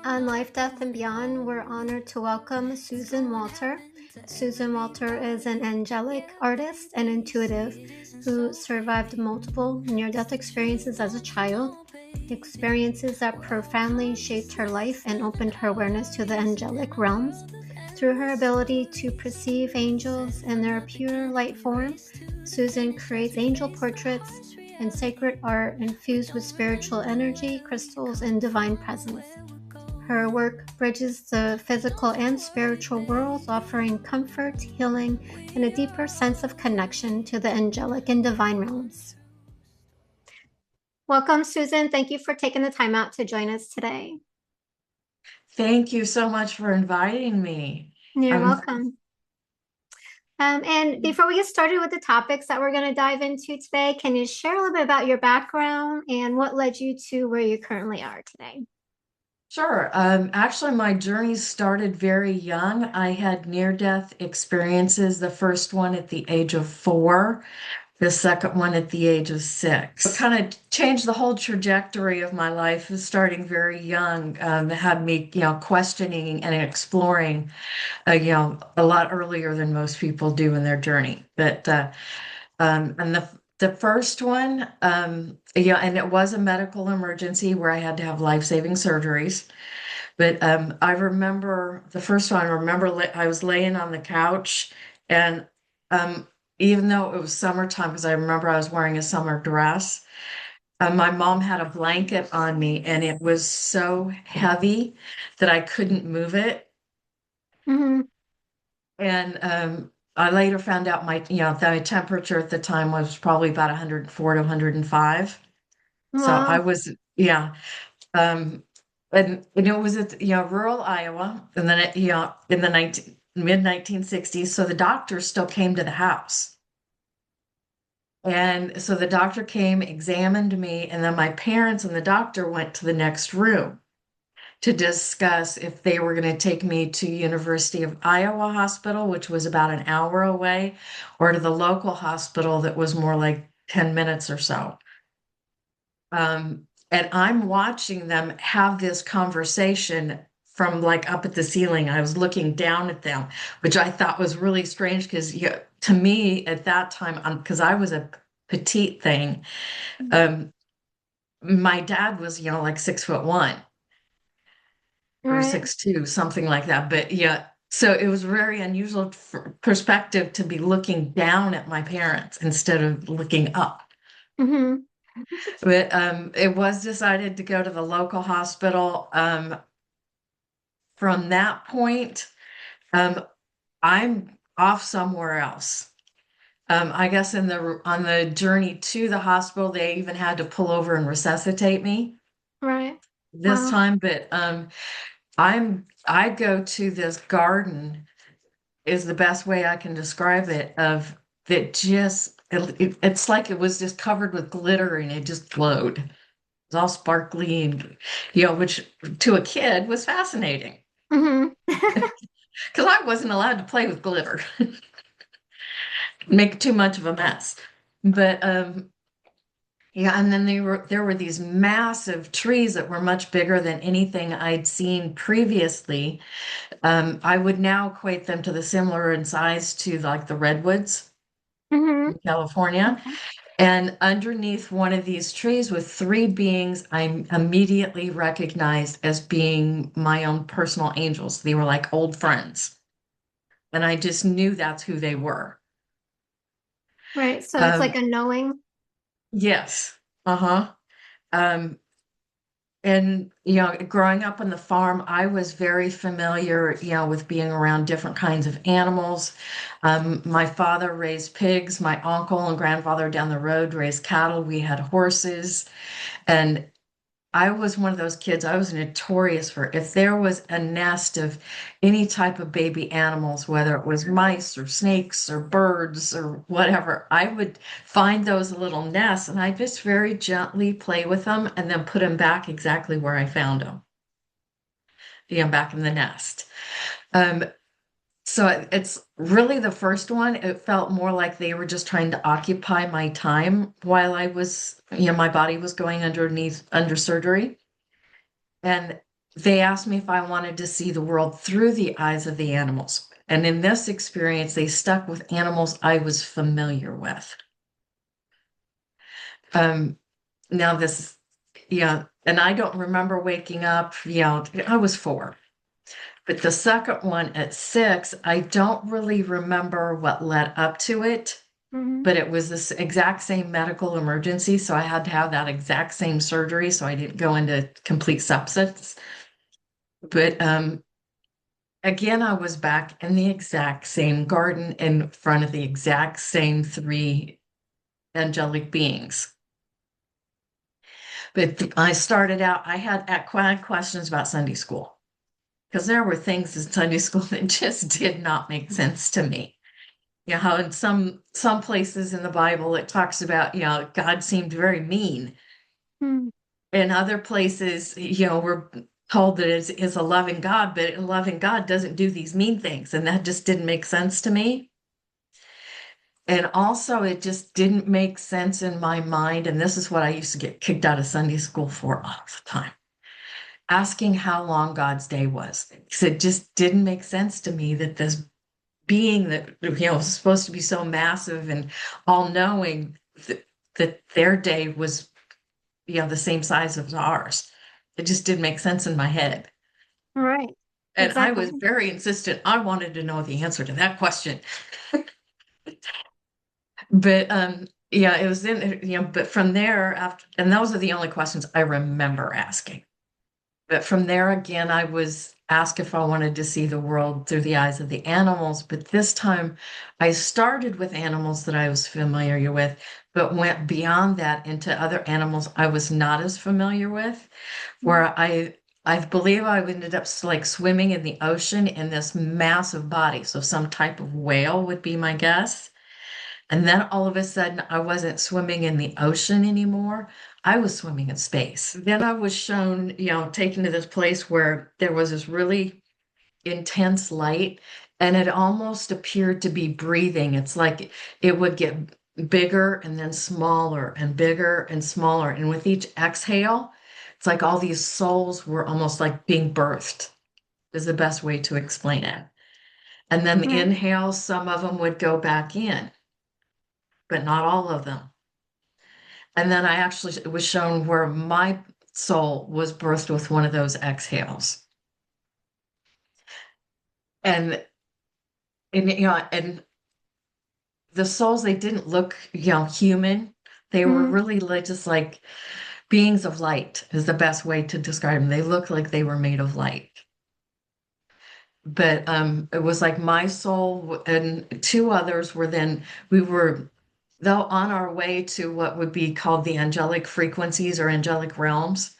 On Life, Death, and Beyond, we're honored to welcome Susan Walter. Susan Walter is an angelic artist and intuitive who survived multiple near-death experiences as a child, experiences that profoundly shaped her life and opened her awareness to the angelic realms. Through her ability to perceive angels in their pure light form, Susan creates angel portraits and sacred art infused with spiritual energy, crystals, and divine presence. Her work bridges the physical and spiritual worlds, offering comfort, healing, and a deeper sense of connection to the angelic and divine realms. Welcome, Susan. Thank you for taking the time out to join us today. Thank you so much for inviting me. You're I'm welcome. And before we get started with the topics that we're going to dive into today, can you share a little bit about your background and what led you to where you currently are today? sure. Actually, my journey started very young. I had near-death experiences, the first one at the age of 4, the second one at the age of 6. It kind of changed the whole trajectory of my life, starting very young. It had me, questioning and exploring, a lot earlier than most people do in their journey. And the first one, and it was a medical emergency where I had to have life-saving surgeries. But I remember the first one. I remember I was laying on the couch, and um, even though it was summertime, because I remember I was wearing a summer dress, my mom had a blanket on me, and it was so heavy that I couldn't move it. Mm-hmm. And I later found out the temperature at the time was probably about 104 to 105. So I Wow. was, yeah. Um, and it was at, rural Iowa, and then in the mid 1960s. So the doctor still came to the house. And so the doctor came, examined me, and then my parents and the doctor went to the next room to discuss if they were going to take me to University of Iowa Hospital, which was about an hour away, or to the local hospital that was more like 10 minutes or so. And I'm watching them have this conversation from like up at the ceiling. I was looking down at them, which I thought was really strange because to me at that time, because I was a petite thing, um, my dad was, like 6'1" or Right. 6'2", something like that. But yeah, so it was very unusual perspective to be looking down at my parents instead of looking up. Mm-hmm. But it was decided to go to the local hospital. From that point, um, I'm off somewhere else. I guess on the journey to the hospital, they even had to pull over and resuscitate me Right. this Wow. time. But I go to this garden is the best way I can describe it of that just it's like it was just covered with glitter and it just glowed. It was all sparkly and which to a kid was fascinating Mm-hmm. because I wasn't allowed to play with glitter, make too much of a mess. But yeah, and then there were these massive trees that were much bigger than anything I'd seen previously. I would now equate them to the similar in size to like the redwoods Mm-hmm. in California. Okay. And underneath one of these trees with 3 beings, I immediately recognized as being my own personal angels. They were like old friends. And I just knew that's who they were. Right. So it's Um, like a knowing. yes. Uh-huh. Um, and growing up on the farm, I was very familiar, with being around different kinds of animals. My father raised pigs. My uncle and grandfather down the road raised cattle. We had horses. And I was one of those kids, I was notorious for if there was a nest of any type of baby animals, whether it was mice or snakes or birds or whatever, I would find those little nests and I just very gently play with them and then put them back exactly where I found them, back in the nest. Um, So it's really the first one. It felt more like they were just trying to occupy my time while I was, my body was going under surgery. And they asked me if I wanted to see the world through the eyes of the animals. And in this experience, they stuck with animals I was familiar with. Um, now this, yeah, and I don't remember waking up, I was 4. But the second one at 6, I don't really remember what led up to it, Hmm. but it was this exact same medical emergency. So I had to have that exact same surgery. So I didn't go into complete sepsis. But again, I was back in the exact same garden in front of the exact same 3 angelic beings. But I started out, I had questions about Sunday school because there were things in Sunday school that just did not make sense to me. How in some places in the Bible it talks about, God seemed very mean. Hmm. In other places, we're told that it's a loving God, but a loving God doesn't do these mean things. And that just didn't make sense to me. And also, it just didn't make sense in my mind. And this is what I used to get kicked out of Sunday school for all the time, asking how long God's day was. Because it just didn't make sense to me that this being that, was supposed to be so massive and all knowing that their day was, the same size as ours. It just didn't make sense in my head. Right. And I Exactly. was very insistent. I wanted to know the answer to that question. But yeah, it was in, but from there after, and those are the only questions I remember asking. But from there again, I was asked if I wanted to see the world through the eyes of the animals. But this time I started with animals that I was familiar with, but went beyond that into other animals I was not as familiar with, where I believe I ended up like swimming in the ocean in this massive body. So some type of whale would be my guess. And then all of a sudden, I wasn't swimming in the ocean anymore. I was swimming in space. Then I was shown, taken to this place where there was this really intense light, and it almost appeared to be breathing. It's like it would get bigger and then smaller and bigger and smaller. And with each exhale, it's like all these souls were almost like being birthed, is the best way to explain it. And then the Right. inhale, some of them would go back in, but not all of them. And then I actually was shown where my soul was birthed with one of those exhales. And and the souls, they didn't look, human. They were Hmm. really just like beings of light is the best way to describe them. They looked like they were made of light. But it was like my soul and 2 others were then we were though on our way to what would be called the angelic frequencies or angelic realms.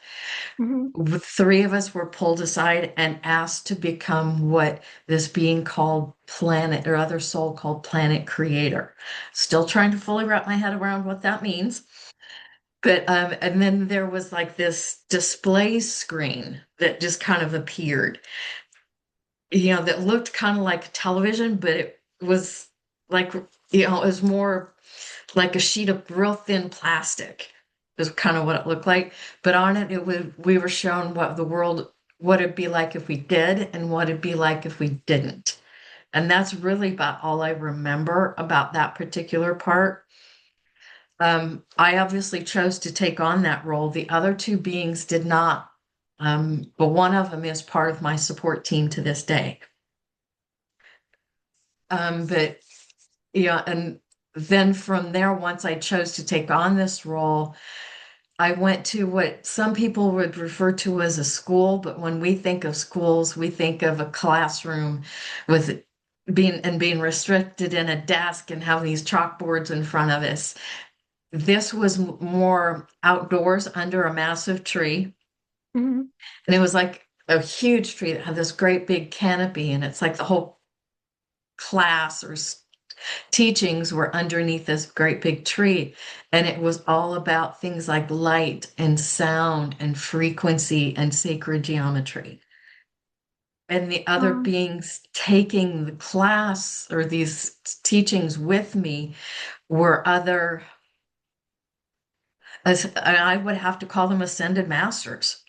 Hmm. 3 of us were pulled aside and asked to become what this being called planet or other soul called planet creator. Still trying to fully wrap my head around what that means. But and then there was like this display screen that just kind of appeared, that looked kind of like television, but it was like, it was more like a sheet of real thin plastic is kind of what it looked like. But on it, we were shown what the world, what it'd be like if we did and what it'd be like if we didn't. And that's really about all I remember about that particular part. I obviously chose to take on that role. The other 2 beings did not. But one of them is part of my support team to this day. But yeah, and then from there, once I chose to take on this role, I went to what some people would refer to as a school, but when we think of schools, we think of a classroom with being restricted in a desk and having these chalkboards in front of us. This was more outdoors under a massive tree. Hmm. And it was like a huge tree that had this great big canopy, and it's like the whole class or teachings were underneath this great big tree. And it was all about things like light and sound and frequency and sacred geometry. and the other Wow. beings taking the class or these teachings with me were other, as I would have to call them ascended masters,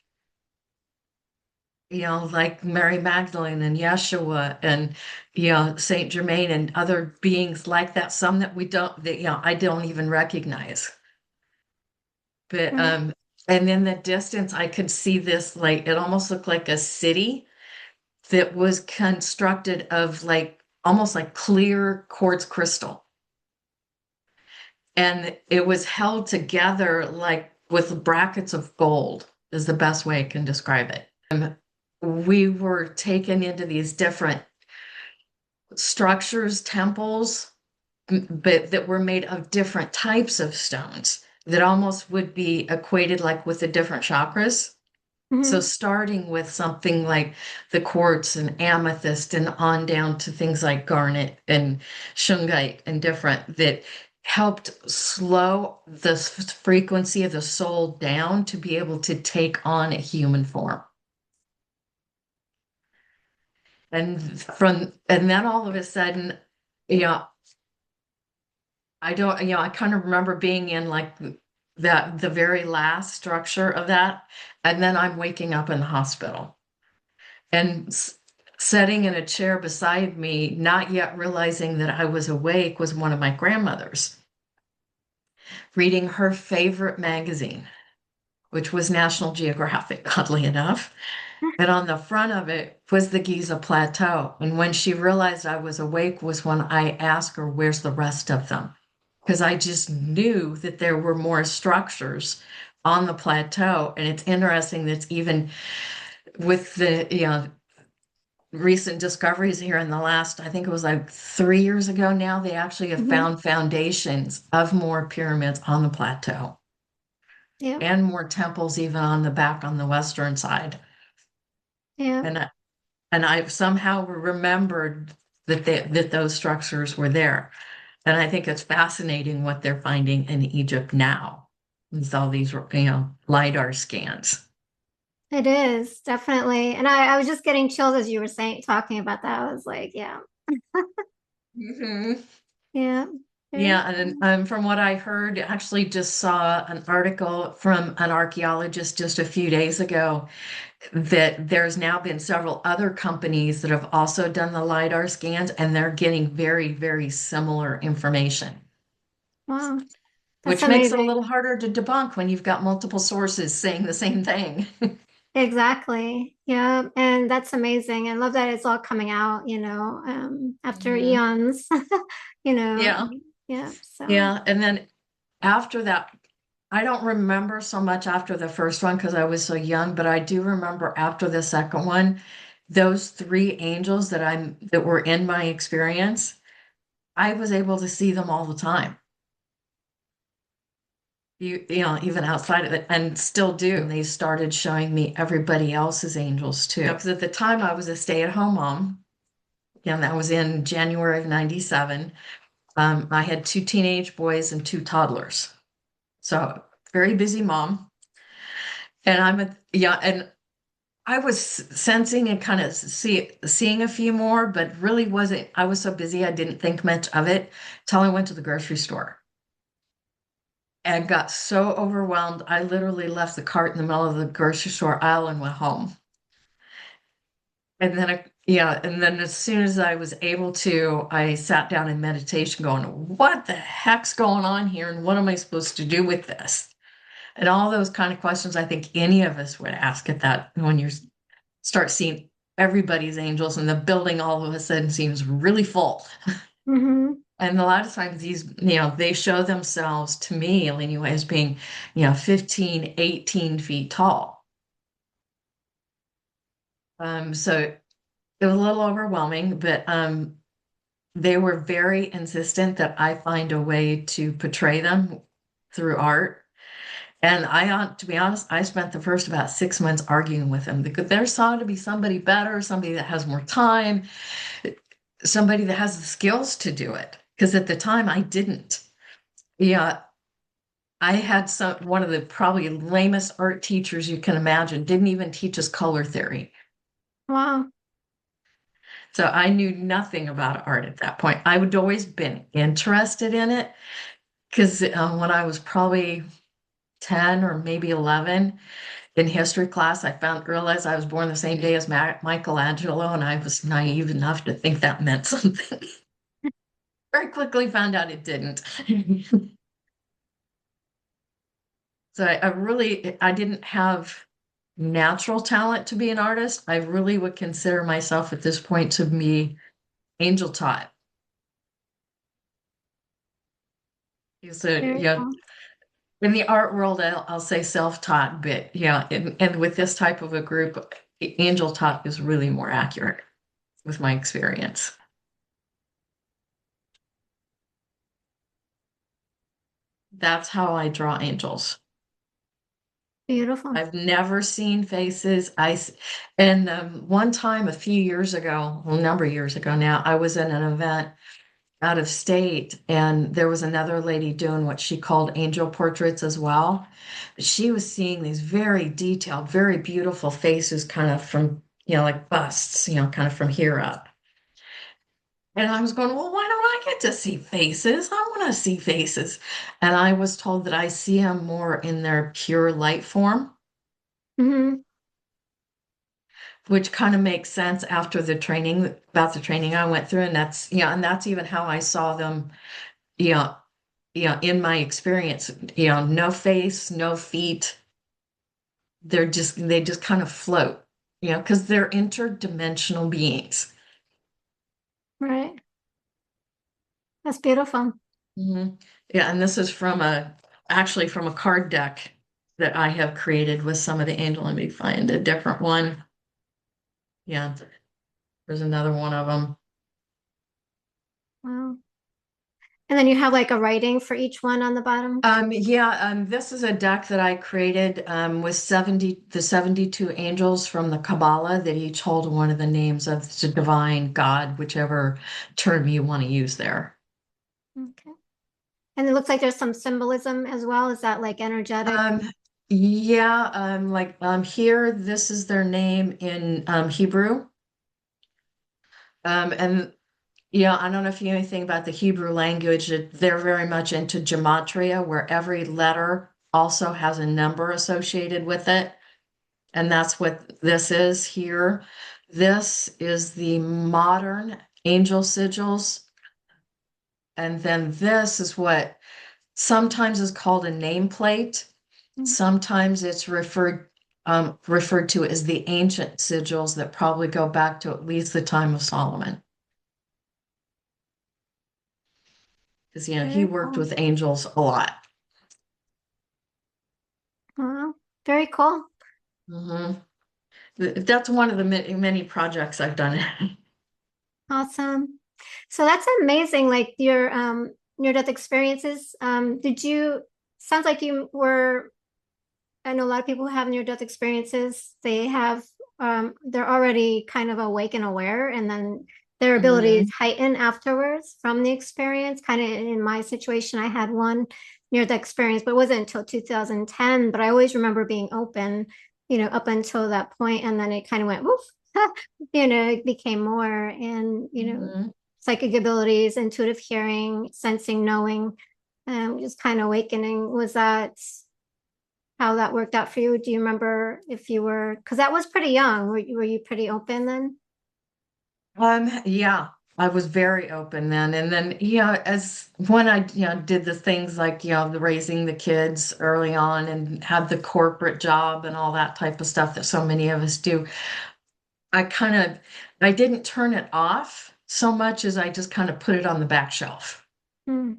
like Mary Magdalene and Yeshua and, Saint Germain and other beings like that, some that we don't, that, I don't even recognize. But, Yeah. and in the distance, I could see this, like, it almost looked like a city that was constructed of like almost like clear quartz crystal. And it was held together like with brackets of gold, is the best way I can describe it. We were taken into these different structures, temples, but that were made of different types of stones that almost would be equated like with the different chakras. So Hmm. starting with something like the quartz and amethyst and on down to things like garnet and shungite and different that helped slow the frequency of the soul down to be able to take on a human form. And then all of a sudden, you know, I don't, I kind of remember being in like that the very last structure of that, and then I'm waking up in the hospital. And sitting in a chair beside me, not yet realizing that I was awake, was one of my grandmothers reading her favorite magazine, which was National Geographic, oddly enough. And on the front of it was the Giza Plateau. And when she realized I was awake was when I asked her, "Where's the rest of them?" Because I just knew that there were more structures on the plateau. And it's interesting that's even with the, recent discoveries here in the last, I think it was like 3 years ago now, they actually have Hmm. found foundations of more pyramids on the plateau Yeah. and more temples even on the back on the western side. Yeah. And I've somehow remembered that those structures were there. And I think it's fascinating what they're finding in Egypt now with all these, LiDAR scans. It is definitely. And I was just getting chills as you were saying, talking about that. I was like, yeah, Mhm. yeah, very Yeah, and cool. from what I heard, actually just saw an article from an archaeologist just a few days ago that there's now been several other companies that have also done the LiDAR scans, and they're getting very, very similar information, Wow, that's which makes it a amazing. little harder to debunk when you've got multiple sources saying the same thing. Exactly. Yeah, and that's amazing. I love that it's all coming out, after Mhm. eons, you know. Yeah, Yeah, so yeah. And then after that, I don't remember so much after the first one because I was so young, but I do remember after the second one, those three angels that were in my experience, I was able to see them all the time. Even outside of it, and still do. They started showing me everybody else's angels too. Because at the time I was a stay-at-home mom, and that was in January of '97. I had two teenage boys and two toddlers. So very busy mom. And and I was sensing and kind of seeing a few more, but really wasn't. I was so busy, I didn't think much of it till I went to the grocery store and got so overwhelmed. I literally left the cart in the middle of the grocery store aisle and went home. And then, and then as soon as I was able to, I sat down in meditation going, what the heck's going on here? And what am I supposed to do with this? And all those kind of questions I think any of us would ask at that when you start seeing everybody's angels and the building all of a sudden seems really full. hmm. And a lot of times they show themselves to me anyway as being, 15, 18 feet tall. So it was a little overwhelming, but they were very insistent that I find a way to portray them through art. And to be honest, I spent the first about 6 months arguing with them because there saw to be somebody better, somebody that has more time, somebody that has the skills to do it. Because at the time I didn't. Yeah, I had one of the probably lamest art teachers you can imagine, didn't even teach us color theory. Wow. So I knew nothing about art at that point. I would always been interested in it because when I was probably 10 or maybe 11 in history class, realized I was born the same day as Michelangelo, and I was naive enough to think that meant something. Very quickly found out it didn't. So I didn't have natural talent to be an artist. I really would consider myself at this point to be angel taught. So, Very yeah, cool. in the art world, I'll say self-taught, but yeah, and with this type of a group, angel taught is really more accurate with my experience. That's how I draw angels. Beautiful. I've never seen faces. And one time a few years ago, well, a number of years ago now, I was in an event out of state, and there was another lady doing what she called angel portraits as well. She was seeing these very detailed, very beautiful faces, kind of from, like busts, kind of from here up. And I was going, well, why don't I get to see faces? I want to see faces. And I was told that I see them more in their pure light form, Hmm. which kind of makes sense after the training I went through. And that's even how I saw them, you know, in my experience, no face, no feet. They just kind of float, because they're interdimensional beings. Right. That's beautiful. Hmm. Yeah, and this is actually from a card deck that I have created with some of the angel. Let me find a different one. Yeah, there's another one of them. Wow. And then you have like a writing for each one on the bottom. Yeah, this is a deck that I created with 72 angels from the Kabbalah that each hold one of the names of the divine God, whichever term you want to use there. Okay. And it looks like there's some symbolism as well. Is that like energetic? Um, yeah, like here, this is their name in Hebrew. And yeah, I don't know if you know anything about the Hebrew language. They're very much into gematria, where every letter also has a number associated with it. And that's what this is here. This is the modern angel sigils. And then this is what sometimes is called a nameplate. Mm. Sometimes it's referred to as the ancient sigils that probably go back to at least the time of Solomon. Because he Very worked cool. with angels a lot. Wow. Very cool. Hmm. That's one of the many projects I've done. Awesome. So that's amazing. Like your near-death experiences. Did you sounds like you were I know a lot of people who have near-death experiences, they're already kind of awake and aware, and then their abilities Hmm. heighten afterwards from the experience. Kind of in my situation, I had one near-death experience, but it wasn't until 2010. But I always remember being open, up until that point, and then it kind of went woof, it became more, and Hmm. psychic abilities, intuitive hearing, sensing, knowing, and just kind of awakening. Was that? How that worked out for you? Do you remember if you were, because that was pretty young. Were you pretty open then? Yeah, I was very open then. And then, as when I, did the things like, the raising the kids early on and had the corporate job and all that type of stuff that so many of us do, I kind of, I didn't turn it off so much as I just kind of put it on the back shelf Hmm.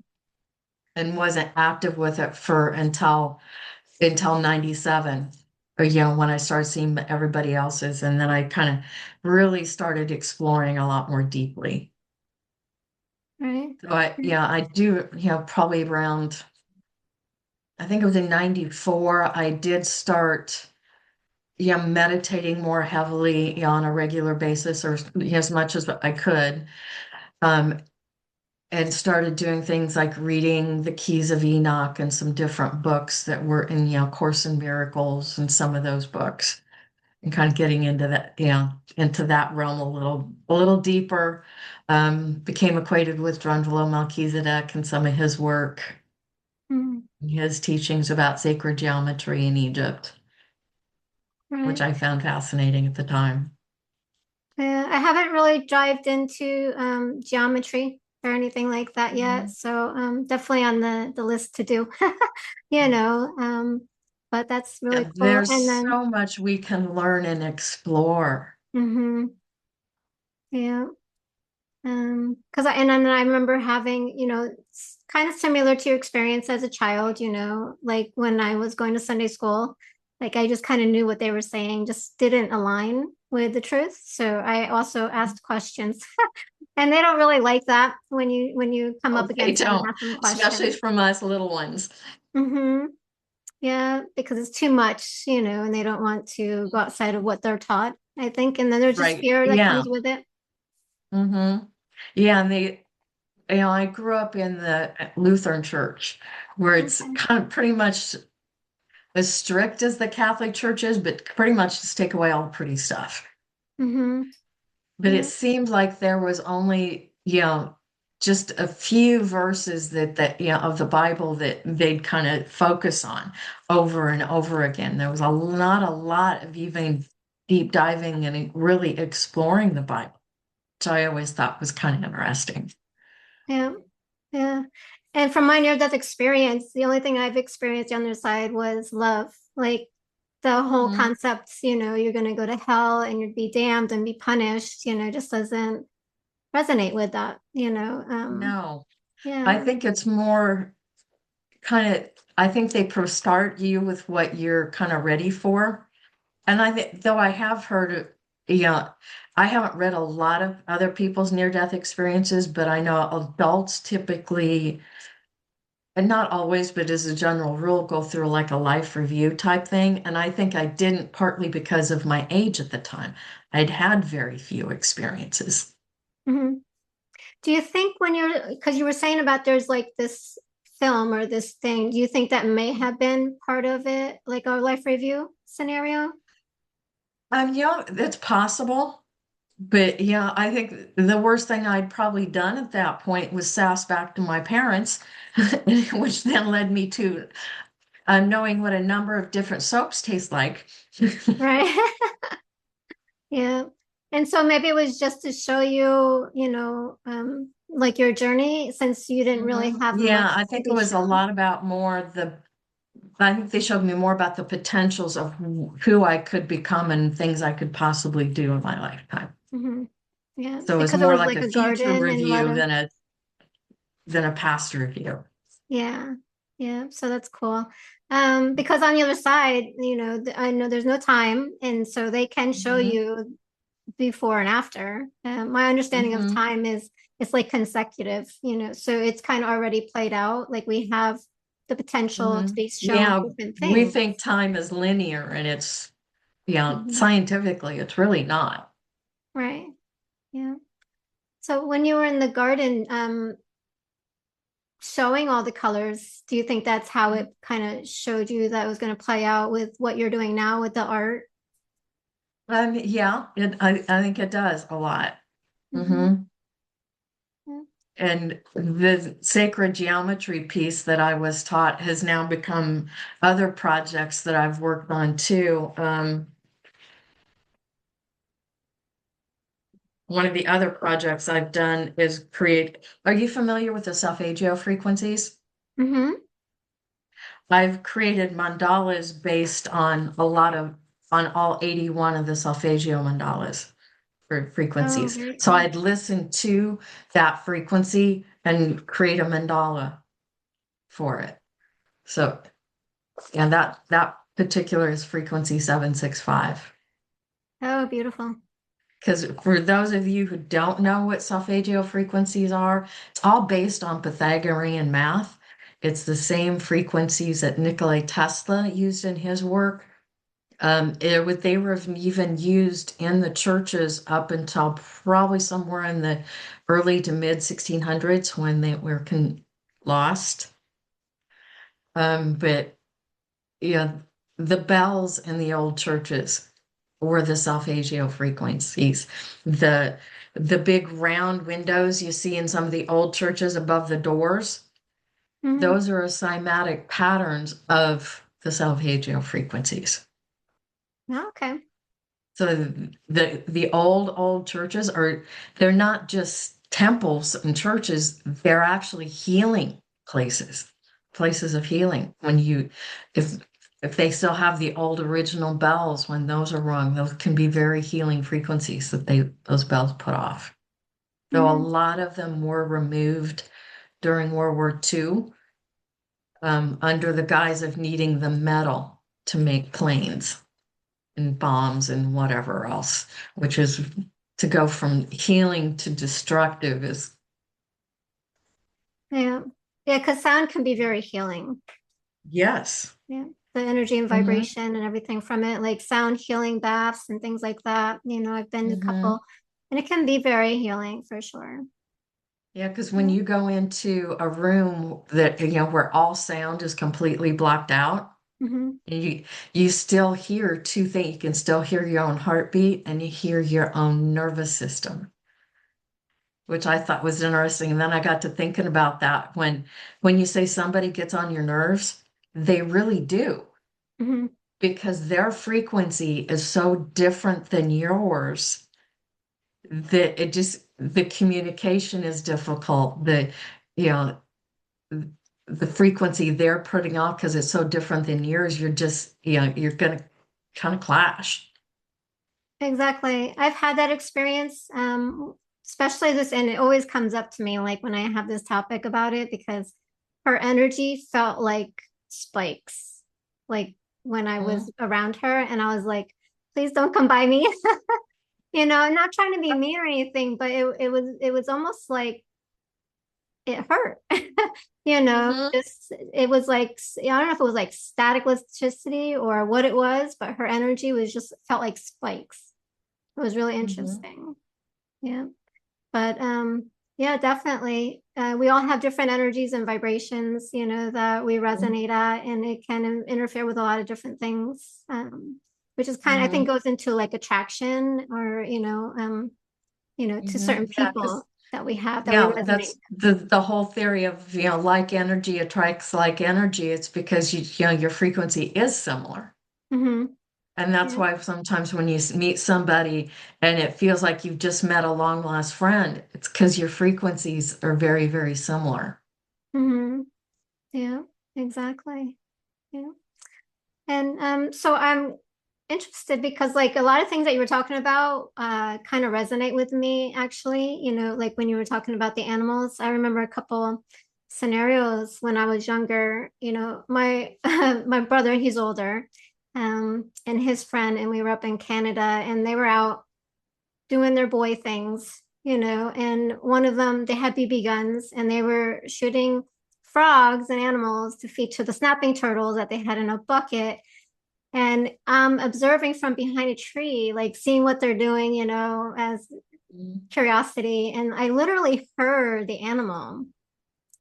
and wasn't active with it for until 97, or when I started seeing everybody else's, and then I kind of really started exploring a lot more deeply. Right. So I do, probably around, I think it was in 94, I did start, meditating more heavily, on a regular basis, or as much as I could. Um, and started doing things like reading the Keys of Enoch and some different books that were in, Course in Miracles and some of those books. and kind of getting into that, into that realm a little deeper. Became acquainted with Drunvalo Melchizedek and some of his work, Mm, his teachings about sacred geometry in Egypt, which right. I found fascinating at the time. Yeah, I haven't really dived into geometry or anything like that yet, Mhm. so definitely on the list to do. You know, but that's really Yeah, cool. there's And then, so much we can learn and explore. yeah. Because and then I remember having, kind of similar to your experience as a child, like when I was going to Sunday school, like I just kind of knew what they were saying, just didn't align with the truth. So I also asked questions. And they don't really like that when you come Oh, up they against them and don't, ask them especially questions. from us little ones. Mm-hmm. Yeah, because it's too much, and they don't want to go outside of what they're taught, I think. And then there's just Right. fear that Yeah. comes with it. Yeah, and I grew up in the Lutheran church where it's Okay. kind of pretty much as strict as the Catholic Church is, but pretty much just take away all the pretty stuff. Mm-hmm. But it Yeah. seemed like there was only, just a few verses of the Bible that they'd kind of focus on over and over again. There was not a lot of even deep diving and really exploring the Bible, which I always thought was kind of interesting. Yeah. Yeah. And from my near-death experience, the only thing I've experienced on the other side was love. Like the whole Mhm. concept, you're going to go to hell and you'd be damned and be punished, just doesn't resonate with that, No, I Yeah. think it's more I think they start you with what you're kind of ready for. And I think, though I have heard, I haven't read a lot of other people's near-death experiences, but I know adults typically, and not always, but as a general rule, go through like a life review type thing. And I think I didn't partly because of my age at the time. I'd had very few experiences. hmm Do you think because you were saying about there's like this film or this thing, do you think that may have been part of it, like a life review scenario? It's possible. But yeah, I think the worst thing I'd probably done at that point was sass back to my parents, which then led me to knowing what a number of different soaps taste like. Right. Yeah. And so maybe it was just to show you, like your journey since you didn't really have Yeah, much I to think it be was a shown. lot about I think they showed me more about the potentials of who I could become and things I could possibly do in my lifetime. hmm Yeah, So it was because it more was like like a a future garden and a lot review of, than a past review. yeah, yeah. So that's cool. Because on the other side, I know there's no time, and so they can show Hmm. you before and after. My understanding of Hmm. time is it's like consecutive, so it's kind of already played out. Like we have the potential to Hmm. be shown Yeah, different we things. think time is linear and Mhm. scientifically, it's really not. Right. Yeah. So when you were in the garden, showing all the colors, do you think that's how it kind of showed you that it was going to play out with what you're doing now with the art? Yeah, I think it does a lot. Mm-hmm. Hmm. Yeah. And the sacred geometry piece that I was taught has now become other projects that I've worked on too. One of the other projects I've done is are you familiar with the solfeggio frequencies? Mm-hmm. I've created mandalas based on all 81 of the solfeggio mandalas for Oh, frequencies. very So cool. I'd listen to that frequency and create a mandala for it. So, and that particular is frequency 765. Oh, beautiful. Because for those of you who don't know what solfeggio frequencies are, it's all based on Pythagorean math. It's the same frequencies that Nikola Tesla used in his work. They were even used in the churches up until probably somewhere in the early to mid 1600s when they were lost. But yeah, the bells in the old churches. were the solfeggio frequencies. The the big round windows you see in some of the old churches above the doors, Hmm. those are cymatic patterns of the solfeggio frequencies. Okay. So the old churches are, they're not just temples and churches, they're actually healing places, places of healing. When you if if they still have the old original bells, when those are rung, those can be very healing frequencies that those bells put off. Though a Hmm. lot of them were removed during World War II, under the guise of needing the metal to make planes and bombs and whatever else, which is to go from healing to destructive is, Yeah. Yeah, because sound can be very healing. yes. Yeah. The energy and Hmm. vibration and everything from it, like sound healing baths and things like that. I've been to a Hmm. couple and it can be very healing for sure. Yeah, because when Yeah. you go into a room that, where all sound is completely blocked out, Hmm. and you still hear two things. You can still hear your own heartbeat and you hear your own nervous system, which I thought was interesting. And then I got to thinking about that when you say somebody gets on your nerves, they really do, Hmm. because their frequency is so different than yours that the communication is difficult. You know, the frequency they're putting off, because it's so different than yours, you're gonna kind of clash. Exactly. I've had that experience, especially this, and it always comes up to me like when I have this topic about it because her energy felt like spikes, like when I was Mhm. around her, and I was like, please don't come by me. I'm not trying to be mean or anything, but it was almost like it hurt. Mhm. Just it was like I don't know if it was like static electricity or what it was, but her energy was just felt like spikes. It was really Mhm. interesting. Yeah. But yeah, definitely. We all have different energies and vibrations, that we Mhm. resonate at, and it can interfere with a lot of different things. Which is kind of, I think, Mhm. goes into like attraction or, to certain Yeah, because people that we have that we yeah, resonate. that's the whole theory of, like energy attracts like energy. It's because your frequency is similar. Hmm. And that's Yeah. why sometimes when you meet somebody and it feels like you've just met a long lost friend, it's because your frequencies are very, very similar. Hmm. Yeah, exactly. Yeah. And so I'm interested because like a lot of things that you were talking about kind of resonate with me actually, like when you were talking about the animals. I remember a couple scenarios when I was younger, my my brother, he's older, and his friend, and we were up in Canada and they were out doing their boy things, and one of them, they had BB guns and they were shooting frogs and animals to feed to the snapping turtles that they had in a bucket. And I'm observing from behind a tree, like seeing what they're doing, as Mhm. curiosity. And I literally heard the animal,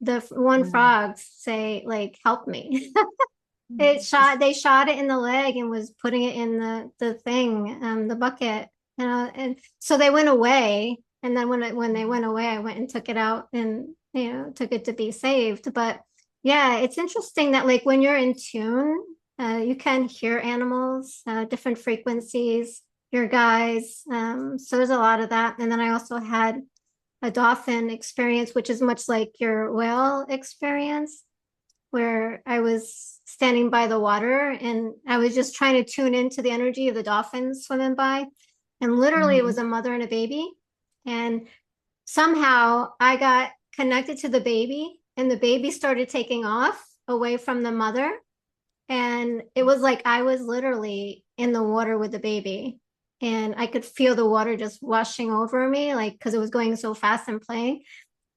the one Mhm. frog say, like, help me. They shot it in the leg and was putting it in the thing, the bucket. And so they went away. And then when they went away, I went and took it out and, took it to be saved. But yeah, it's interesting that like when you're in tune, you can hear animals, different frequencies, your guys. So there's a lot of that. And then I also had a dolphin experience, which is much like your whale experience where I was standing by the water and I was just trying to tune into the energy of the dolphins swimming by. And literally, it was Mhm. a mother and a baby. And somehow I got connected to the baby, and the baby started taking off away from the mother. And it was like I was literally in the water with the baby. And I could feel the water just washing over me, like, because it was going so fast and playing.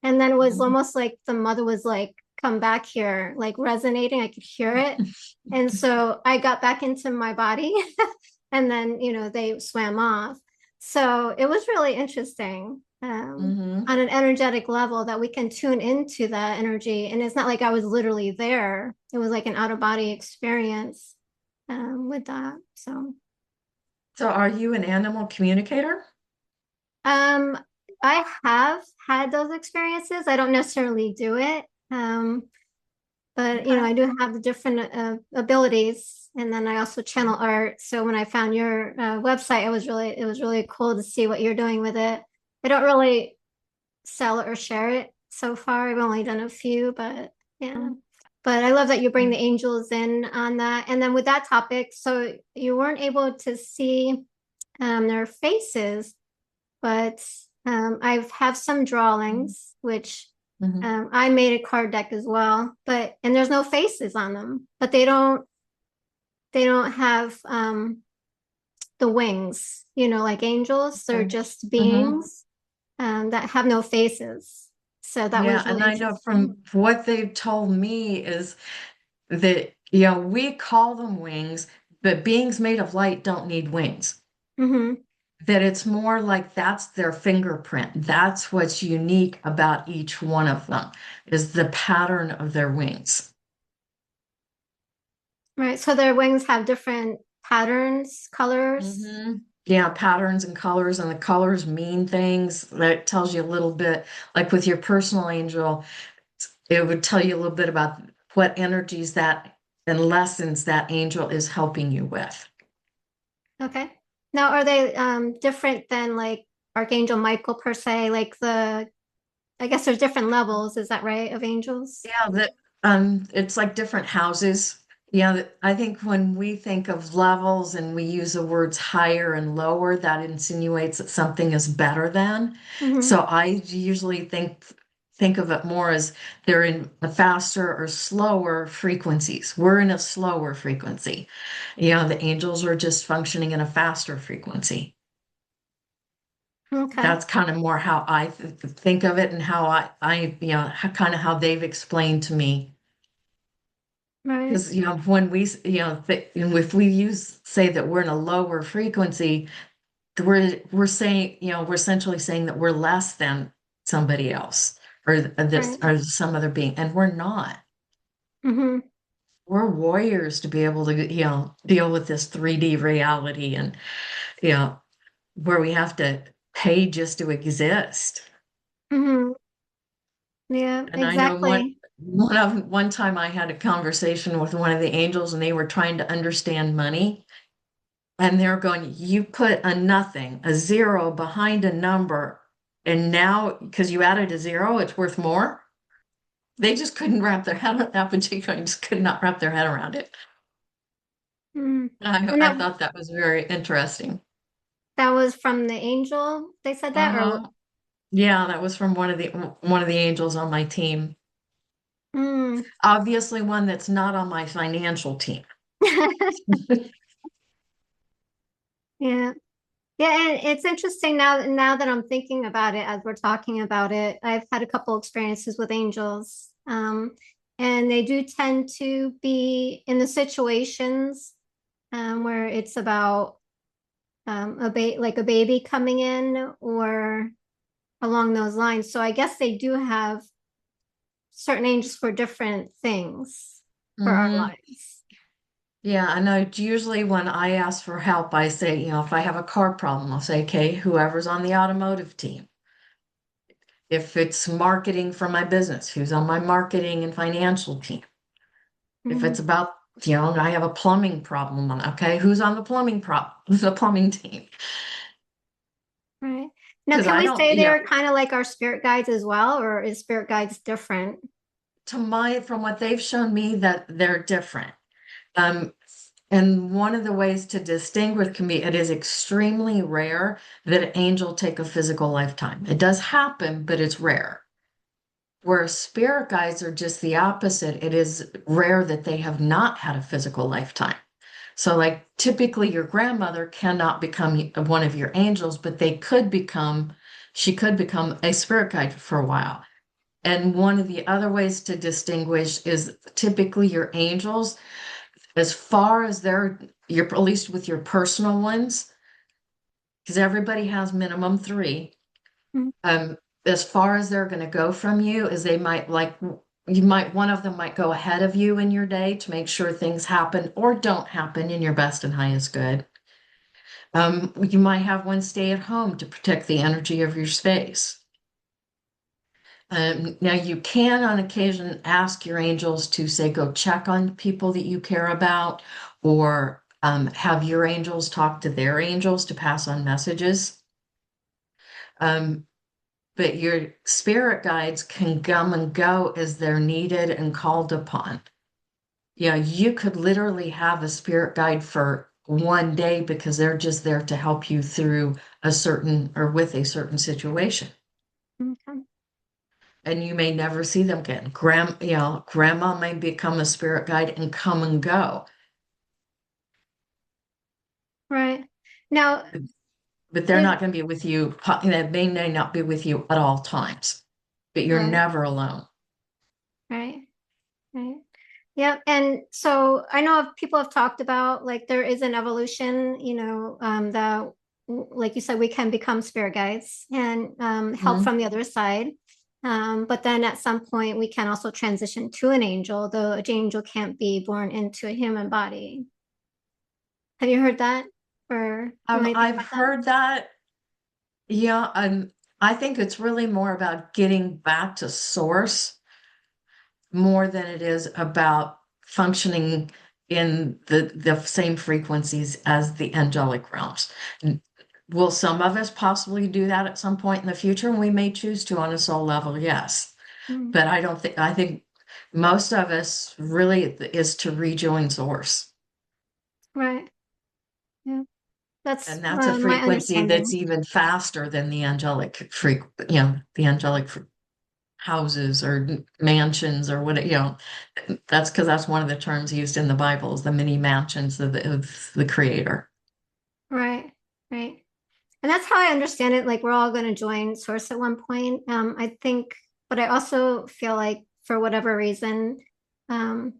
And then it was Mhm. almost like the mother was like, come back here, like resonating. I could hear it. And so I got back into my body and then, they swam off. So it was really interesting Mhm. on an energetic level that we can tune into that energy. And it's not like I was literally there, it was like an out of body experience with that. So, So are you an animal communicator? Um, I have had those experiences. I don't necessarily do it. But Okay. I do have the different abilities, and then I also channel art. So when I found your website, it was really cool to see what you're doing with it. I don't really sell it or share it so far. I've only done a few, but yeah. But I love that you bring the angels in on that. And then with that topic, so you weren't able to see their faces, but I have some drawings, which Mhm. I made a card deck as well. But and there's no faces on them, but they don't have the wings, like angels. They're Okay. just Hmm. beings that have no faces. So that Yeah, was and really I know interesting. from what they've told me is that, we call them wings, but beings made of light don't need wings. Hmm. That it's more like that's their fingerprint. That's what's unique about each one of them is the pattern of their wings. Right. So their wings have different patterns, colors. Hmm. Yeah, patterns and colors, and the colors mean things. That tells you a little bit, like with your personal angel, it would tell you a little bit about what energies that and lessons that angel is helping you with. Okay. Now, are they different than like Archangel Michael per se? I guess there's different levels, is that right, of angels? Yeah, that it's like different houses. Yeah, I think when we think of levels and we use the words higher and lower, that insinuates that something is better than. Hmm. So I usually think of it more as they're in a faster or slower frequencies. We're in a slower frequency. The angels are just functioning in a faster frequency. Okay. That's kind of more how I think of it and how kind of how they've explained to me. Right. Because, when if we say that we're in a lower frequency, we're saying, we're essentially saying that we're less than somebody else or this Right. or some other being, and we're not. Hmm. We're warriors to be able to, deal with this 3D reality and, you know, where we have to pay just to exist. Hmm. Yeah, And I know exactly. one time I had a conversation with one of the angels and they were trying to understand money. And they're going, you put a nothing, a zero behind a number, and now because you added a zero, it's worth more. They just couldn't wrap their head that particular just could not wrap their head around it. Mm. And And I thought that was very interesting. that was from the angel. They said that, or Uh-huh. Yeah, that was from one of the angels on my team. mm. Obviously, one that's not on my financial team. Yeah. Yeah, and it's interesting now that I'm thinking about it as we're talking about it. I've had a couple experiences with angels. And they do tend to be in the situations where it's about like a baby coming in or along those lines. So I guess they do have certain angels for different things for our Hmm. lives. Yeah, I know. Usually when I ask for help, I say, if I have a car problem, I'll say, okay, whoever's on the automotive team. If it's marketing for my business, who's on my marketing and financial team? If Mhm. it's about, I have a plumbing problem, okay, who's on the plumbing team? Right. Now, Because can I we don't, say they're kind of like our spirit guides as well, or is spirit guides different? from what they've shown me that they're different. Um, and one of the ways to distinguish can be it is extremely rare that an angel take a physical lifetime. It does happen, but it's rare. Where spirit guides are just the opposite. It is rare that they have not had a physical lifetime. So, like, typically your grandmother cannot become one of your angels, but she could become a spirit guide for a while. And one of the other ways to distinguish is typically your angels, as far as your, at least with your personal ones, because everybody has minimum three. Mhm. um, as far as they're going to go from you is one of them might go ahead of you in your day to make sure things happen or don't happen in your best and highest good. You might have one stay at home to protect the energy of your space. Now, you can on occasion ask your angels to say, go check on people that you care about, or have your angels talk to their angels to pass on messages. Um, but your spirit guides can come and go as they're needed and called upon. Yeah, you could literally have a spirit guide for one day because they're just there to help you through a certain or with a certain situation. Okay. And you may never see them again. Grandma may become a spirit guide and come and go, Right. Now, but they're if not going to be with you. They may not be with you at all times, but you're right, never alone. right, right. Yep. And so I know people have talked about like there is an evolution, that like you said, we can become spirit guides and help Mhm. from the other side. But then at some point we can also transition to an angel, though an angel can't be born into a human body. Have you heard that or know anything I've about that? heard that. Yeah, I think it's really more about getting back to source more than it is about functioning in the same frequencies as the angelic realms. Will some of us possibly do that at some point in the future? And we may choose to on a soul level, yes. Mm, But I think most of us really is to rejoin source. right. Yeah. That's And that's a my frequency that's understanding. even faster than the angelic the angelic houses or mansions or what, that's because that's one of the terms used in the Bible is the mini mansions of the creator. Right. Right. And that's how I understand it. Like we're all going to join source at one point. I think, but I also feel like for whatever reason, um,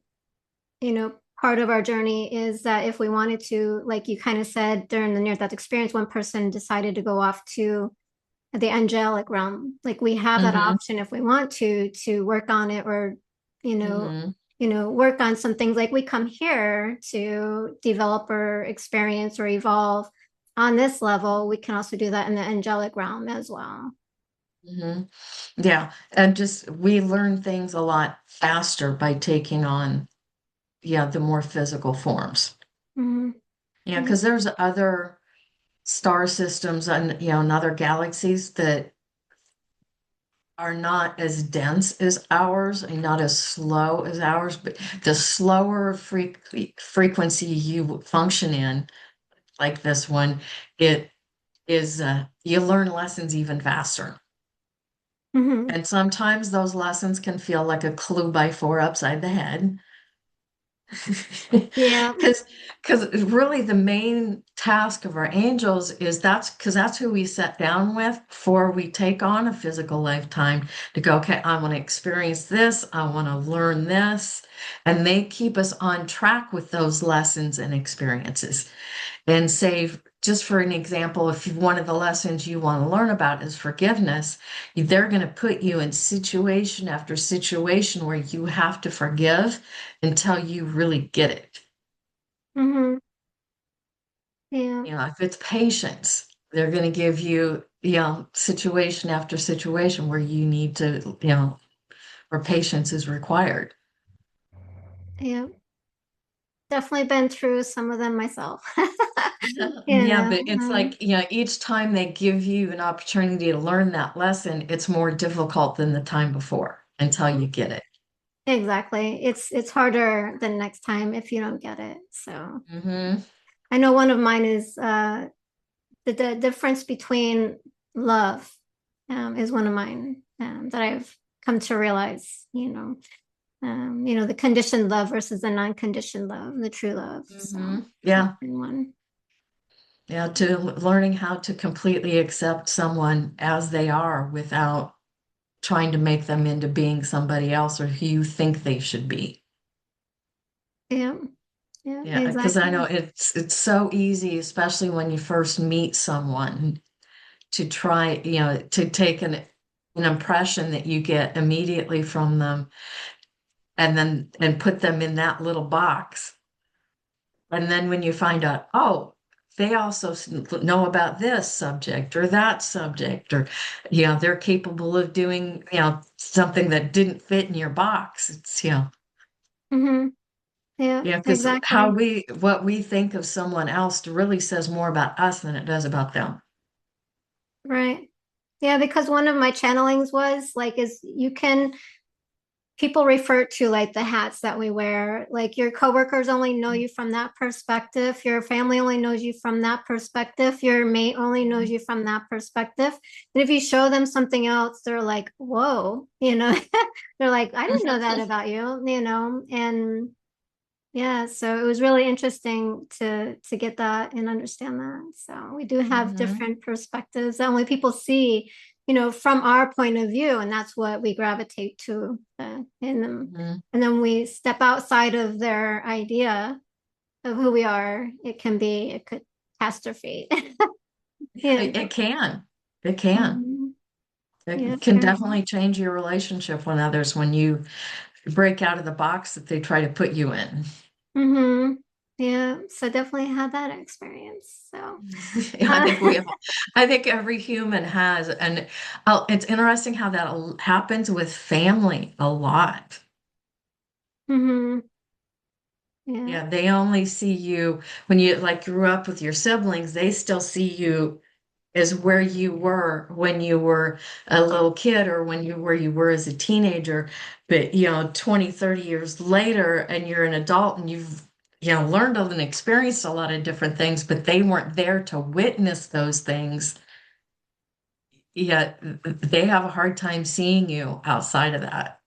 part of our journey is that if we wanted to, like you kind of said during the near-death experience, one person decided to go off to the angelic realm. Like we have that Hmm. option if we want to work on it or, you know, Hmm. work on some things like we come here to develop or experience or evolve on this level. We can also do that in the angelic realm as well. Hmm. Yeah. And just we learn things a lot faster by taking on, yeah, the more physical forms. Mhm. Yeah, Yeah. because there's other star systems and and other galaxies that are not as dense as ours and not as slow as ours, but the slower frequency you function in, like this one, it is you learn lessons even faster. Mhm. And sometimes those lessons can feel like a clue by four upside the head. Yeah. Because really the main task of our angels is that's who we sit down with before we take on a physical lifetime to go, okay, I want to experience this, I want to learn this. And they keep us on track with those lessons and experiences. And say, just for an example, if one of the lessons you want to learn about is forgiveness, they're going to put you in situation after situation where you have to forgive until you really get it. Mhm. Yeah. If it's patience, they're going to give you, situation after situation where you need to, where patience is required. Yeah. Definitely been through some of them myself. You Yeah, know. but it's like, each time they give you an opportunity to learn that lesson, it's more difficult than the time before until you get it. Exactly. It's harder the next time if you don't get it. So Hmm. I know one of mine is the difference between love is one of mine that I've come to realize, the conditioned love versus the non-conditioned love, the true love. So that's Yeah. been one. Yeah. To learning how to completely accept someone as they are without trying to make them into being somebody else or who you think they should be. Yeah. Yeah, Yeah, because I know exactly. it's so easy, especially when you first meet someone, to try, to take an impression that you get immediately from them and put them in that little box. And then when you find out, oh, they also know about this subject or that subject, or, they're capable of doing, something that didn't fit in your box. It's, Mm-hmm. Yeah, because exactly. what we think of someone else really says more about us than it does about them. Right. Yeah, because one of my channelings was like, is you can people refer to like the hats that we wear. Like your coworkers only know you from that perspective. Your family only knows you from that perspective. Your mate only knows you from that perspective. And if you show them something else, they're like, whoa, they're like, I didn't know that about you, and yeah, so it was really interesting to get that and understand that. So we do have Hmm. different perspectives that only people see, from our point of view, and that's what we gravitate to in them. Hmm. And then we step outside of their idea of who we are. It can be a catastrophe. Yeah. It can. It can. Mhm. Yeah, It can very definitely much. change your relationship with others when you break out of the box that they try to put you in. Hmm. Yeah, so definitely had that experience. So, I uh, think we all, I think every human has, and it's interesting how that happens with family a lot. hmm. Yeah. Yeah, they only see you when you like grew up with your siblings, they still see you as where you were when you were a little kid or when you were as a teenager. But 20, 30 years later and you're an adult and you've learned and experienced a lot of different things, but they weren't there to witness those things. Yet they have a hard time seeing you outside of that.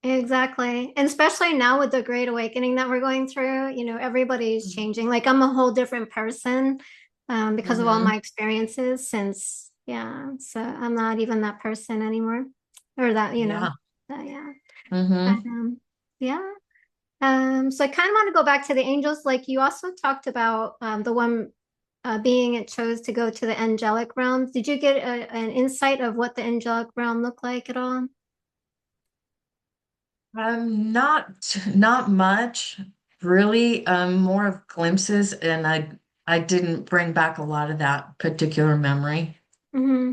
Exactly. And especially now with the Great Awakening that we're going through, everybody's changing. Like I'm a whole different person because of all Mm-hmm. my experiences since, yeah. So I'm not even that person anymore. Or that, Yeah. yeah. But, Mm-hmm. yeah. So I kind of want to go back to the angels. Like you also talked about the one being it chose to go to the angelic realms. Did you get an insight of what the angelic realm looked like at all? Not much, really. More of glimpses, and I didn't bring back a lot of that particular memory. Mm-hmm.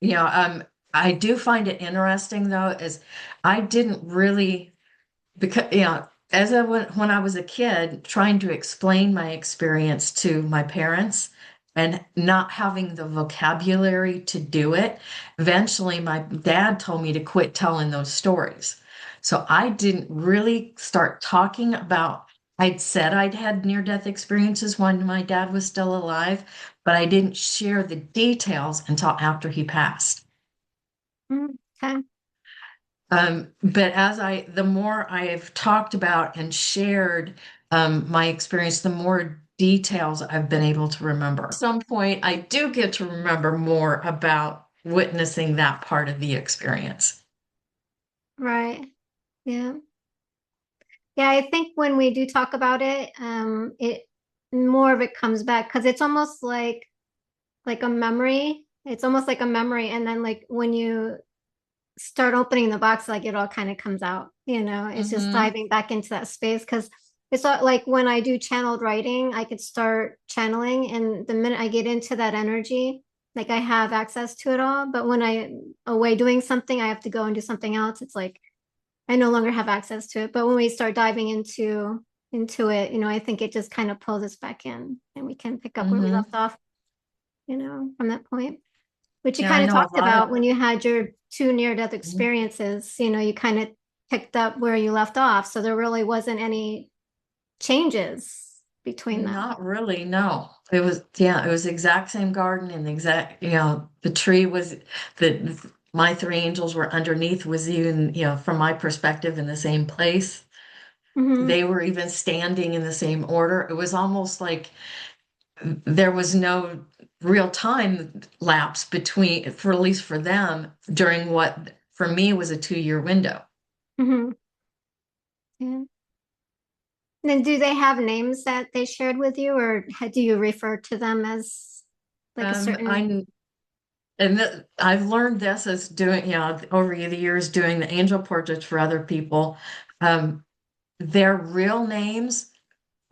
You know, um, I do find it interesting though, is I didn't really because as when I was a kid, trying to explain my experience to my parents and not having the vocabulary to do it, eventually my dad told me to quit telling those stories. So I didn't really start talking about, I'd said I'd had near-death experiences when my dad was still alive, but I didn't share the details until after he passed. Okay. But the more I've talked about and shared my experience, the more details I've been able to remember. At some point, I do get to remember more about witnessing that part of the experience. Right. Yeah. Yeah, I think when we do talk about it, it more of it comes back because it's almost like a memory. It's almost like a memory, and then like when you start opening the box, like it all kind of comes out. It's just Hmm. diving back into that space because it's not like when I do channeled writing, I could start channeling, and the minute I get into that energy, like I have access to it all. But when I'm away doing something, I have to go and do something else. It's like I no longer have access to it. But when we start diving into it, I think it just kind of pulls us back in and we can pick up where we Hmm. left off, from that point. Which you Yeah, I kind of know a talked lot of. about when you had your two near-death experiences, you kind of picked up where you left off. So there really wasn't any changes between them. Not really, no. It was the exact same garden and the exact, the tree was the my three angels were underneath was even, from my perspective in the same place. Hmm. They were even standing in the same order. It was almost like there was no real time lapse between, for at least for them, during what for me was a 2-year window. Hmm. Yeah. And then do they have names that they shared with you, or do you refer to them as like a Um, certain? I and I've learned this as doing, over the years doing the angel portraits for other people. Um, their real names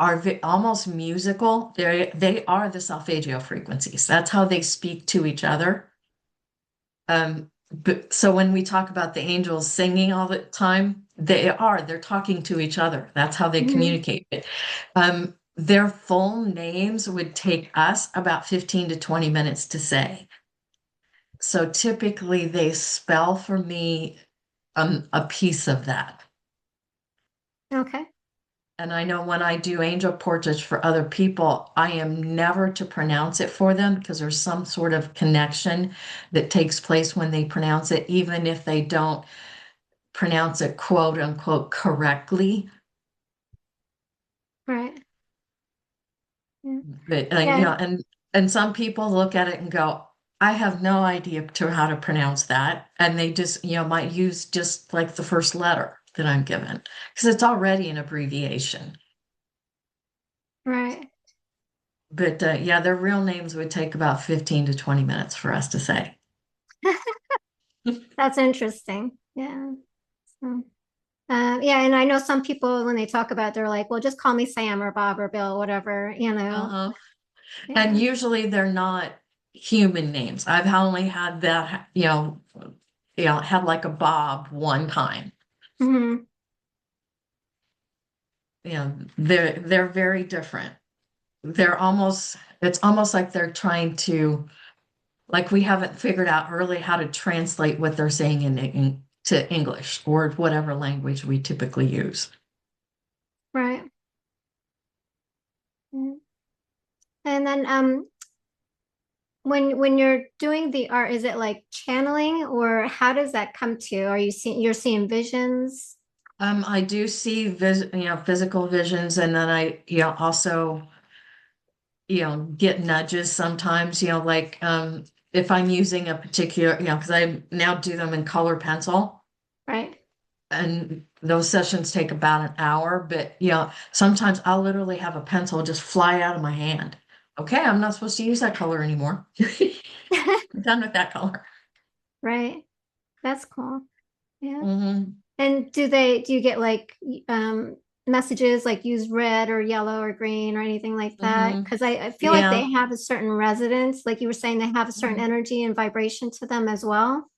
are almost musical. They are the solfeggio frequencies. That's how they speak to each other. But so when we talk about the angels singing all the time, they're talking to each other. That's how they Hmm. communicate. Their full names would take us about 15 to 20 minutes to say. So typically they spell for me a piece of that. Okay. And I know when I do angel portraits for other people, I am never to pronounce it for them because there's some sort of connection that takes place when they pronounce it, even if they don't pronounce it quote unquote correctly. Right. Yeah. But Yeah. and some people look at it and go, I have no idea to how to pronounce that. And they just, might use just like the first letter that I'm given because it's already an abbreviation. Right. But yeah, their real names would take about 15 to 20 minutes for us to say. That's interesting. Yeah. So, yeah, and I know some people when they talk about it, they're like, well, just call me Sam or Bob or Bill, whatever, you know. Uh-huh. And Yeah. usually they're not human names. I've only had that, had like a Bob one time. Hmm. They're very different. It's almost like they're trying to, like we haven't figured out really how to translate what they're saying to English or whatever language we typically use. Right. Mm. And then when you're doing the art, is it like channeling or how does that come to you? Are you seeing you're seeing visions? I do see physical visions, and then also, get nudges sometimes, like, if I'm using a particular, because I now do them in color pencil, Right. and those sessions take about an hour, but, sometimes I'll literally have a pencil just fly out of my hand. Okay, I'm not supposed to use that color anymore. I'm done with that color. Right. That's cool. Yeah. Hmm. And do you get like messages like use red or yellow or green or anything like that? Hmm. Because I feel like Yeah. they have a certain resonance, like you were saying, they have a certain Hmm. energy and vibration to them as well.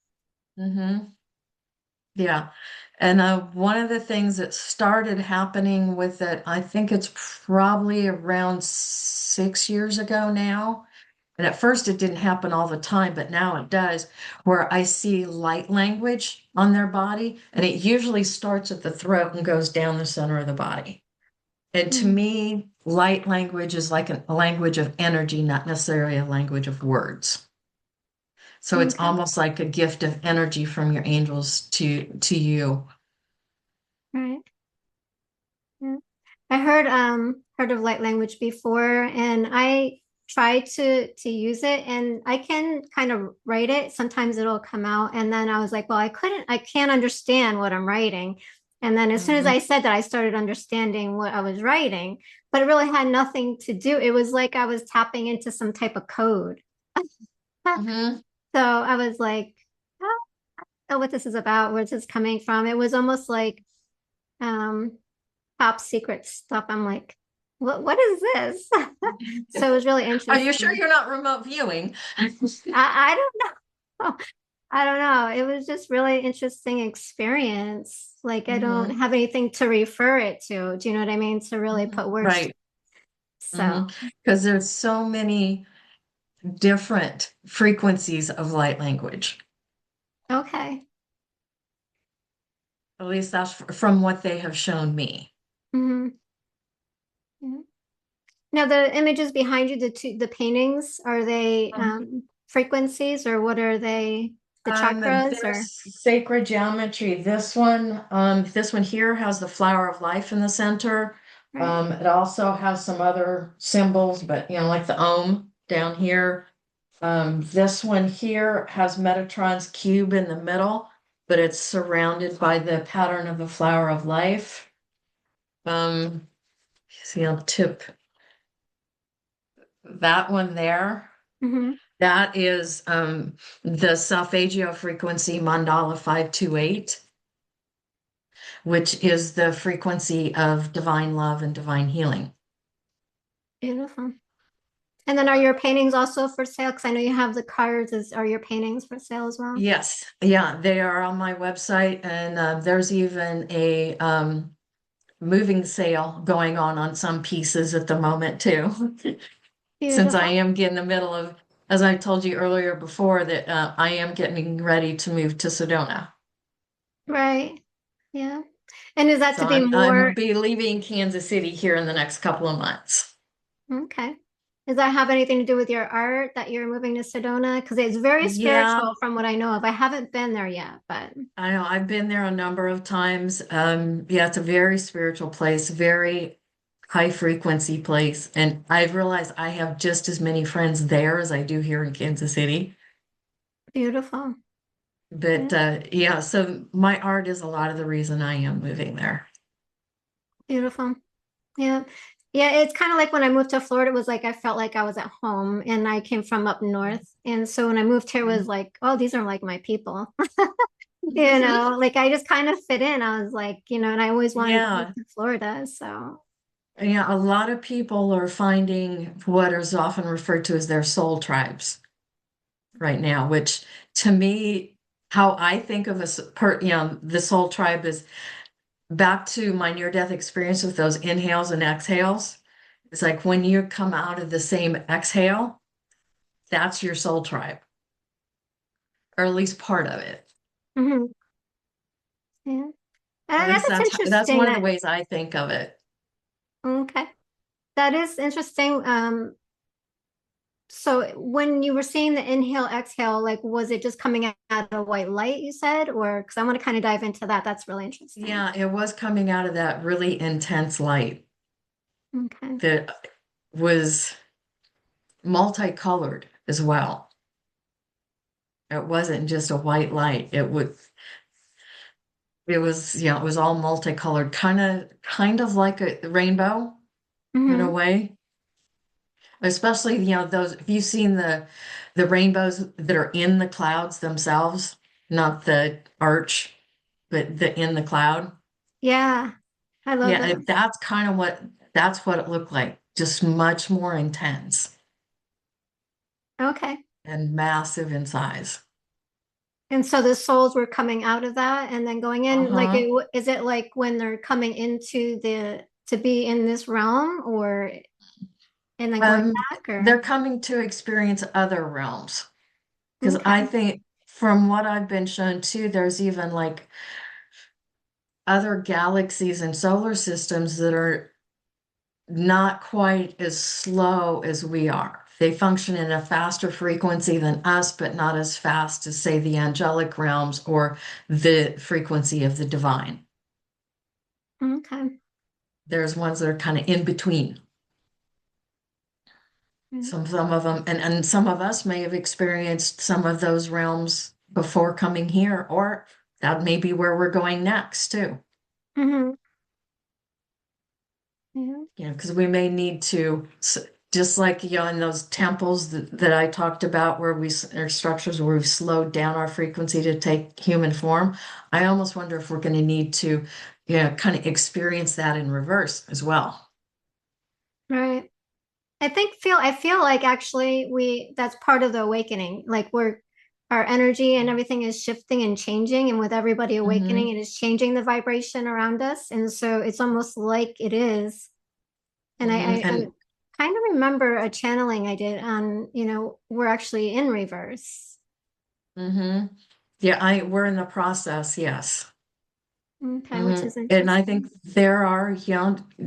Hmm. Yeah. And one of the things that started happening with it, I think it's probably around 6 years ago now. And at first it didn't happen all the time, but now it does, where I see light language on their body, and it usually starts at the throat and goes down the center of the body. And to Mm. me, light language is like a language of energy, not necessarily a language of words. So it's Okay. almost like a gift of energy from your angels to you. Right. Yeah. I heard of light language before and I tried to use it and I can kind of write it. Sometimes it'll come out and then I was like, well, I can't understand what I'm writing. And then as soon as Hmm. I said that, I started understanding what I was writing, but it really had nothing to do. It was like I was tapping into some type of code. Hmm. So I was like, oh, I don't know what this is about, where this is coming from. It was almost like um top secret stuff. I'm like, what is this? So it was really Are you sure interesting. you're not remote viewing? I don't know. I don't know. It was just really interesting experience. Like I don't Hmm. have anything to refer it to. Do you know what I mean? To really Hmm. put words to. Right. So, Hmm. Because there's so many different frequencies of light language. okay. At least that's from what they have shown me. Hmm. Yeah. Now the images behind you, the paintings, are they frequencies or what are they? The chakras or There's sacred geometry. This one here has the flower of life in the center. right? It also has some other symbols, but like the Om down here. This one here has Metatron's cube in the middle, but it's surrounded by the pattern of the flower of life. Um, See, I'll tip that one there. Hmm. That is the solfeggio frequency mandala 528, which is the frequency of divine love and divine healing. Beautiful. And then are your paintings also for sale? Because I know you have the cards. Are your paintings for sale as well? Yes, yeah, they are on my website, and there's even a moving sale going on some pieces at the moment too. Since I Beautiful. am getting the middle of, as I told you earlier before, that I am getting ready to move to Sedona. Right. Yeah. And is that So to be I'm more be leaving Kansas City here in the next couple of months. okay? Does that have anything to do with your art that you're moving to Sedona? Because it's very Yeah, spiritual from what I know of. I haven't been there yet, but I know I've been there a number of times. Yeah, it's a very spiritual place, very high frequency place. And I've realized I have just as many friends there as I do here in Kansas City. beautiful. Yeah, But yeah, so my art is a lot of the reason I am moving there. beautiful. Yeah. Yeah, it's kind of like when I moved to Florida, it was like I felt like I was at home and I came from up north. And so when I moved here, it was like, oh, these are like my people. Like I just kind of fit in. I was like, and I always wanted to move Yeah, to Florida. So, yeah, a lot of people are finding what is often referred to as their soul tribes right now, which to me, how I think of the soul tribe is back to my near-death experience with those inhales and exhales. It's like when you come out of the same exhale, that's your soul tribe, or at least part of it. mhm, yeah. At I guess least it's that's interesting one of the that, ways I think of it. okay. That is interesting. So when you were seeing the inhale, exhale, like was it just coming out of white light, you said? Or because I want to kind of dive into that. That's really interesting. Yeah, it was coming out of that really intense light Okay. that was multicolored as well. It wasn't just a white light. It was all multicolored, kind of like a rainbow in a Hmm. way. Especially, those, have you seen the rainbows that are in the clouds themselves, not the arch, but the in the cloud? Yeah, I love Yeah, those. that's what it looked like, just much more intense Okay. and massive in size. And so the souls were coming out of that and then going in, like Uh-huh. is it like when they're coming into to be in this realm or and then going Um, back or they're coming to experience other realms because I okay. think from what I've been shown too, there's even like other galaxies and solar systems that are not quite as slow as we are. They function in a faster frequency than us, but not as fast as, say, the angelic realms or the frequency of the divine. Okay. There's ones that are kind of in between. Yeah. Some of them, and some of us may have experienced some of those realms before coming here, or that may be where we're going next too. Hmm. Yeah. Because we may need to, just like, in those temples that I talked about, where or structures where we've slowed down our frequency to take human form. I almost wonder if we're going to need to, kind of experience that in reverse as well. Right. I feel like actually we that's part of the awakening. Like we're our energy and everything is shifting and changing, and with everybody awakening, Hmm. it is changing the vibration around us. And so it's almost like it is. And Hmm. I And kind of remember a channeling I did on, we're actually in reverse. hmm yeah, we're in the process, yes. Okay, which Hmm. is And I think interesting. there are,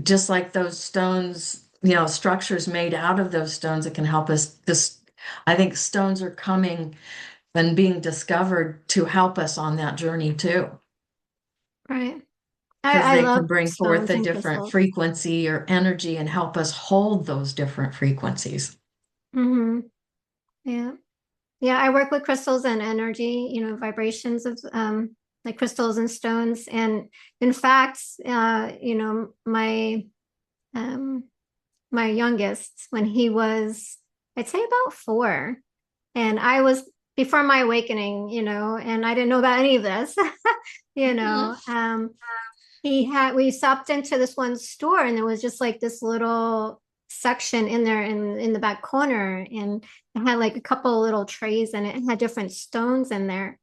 just like those stones, structures made out of those stones that can help us. I think stones are coming and being discovered to help us on that journey too, Right. because I they love can bring forth stones a and different crystals. frequency or energy and help us hold those different frequencies. Hmm. Yeah. Yeah, I work with crystals and energy, vibrations of like crystals and stones. And in fact, um my youngest, when he was, I'd say about 4, and I was before my awakening, and I didn't know about any of this, you Mhm. know. We stopped into this one store and there was just like this little. section in there in the back corner, and it had like a couple little trays in it and had different stones in there.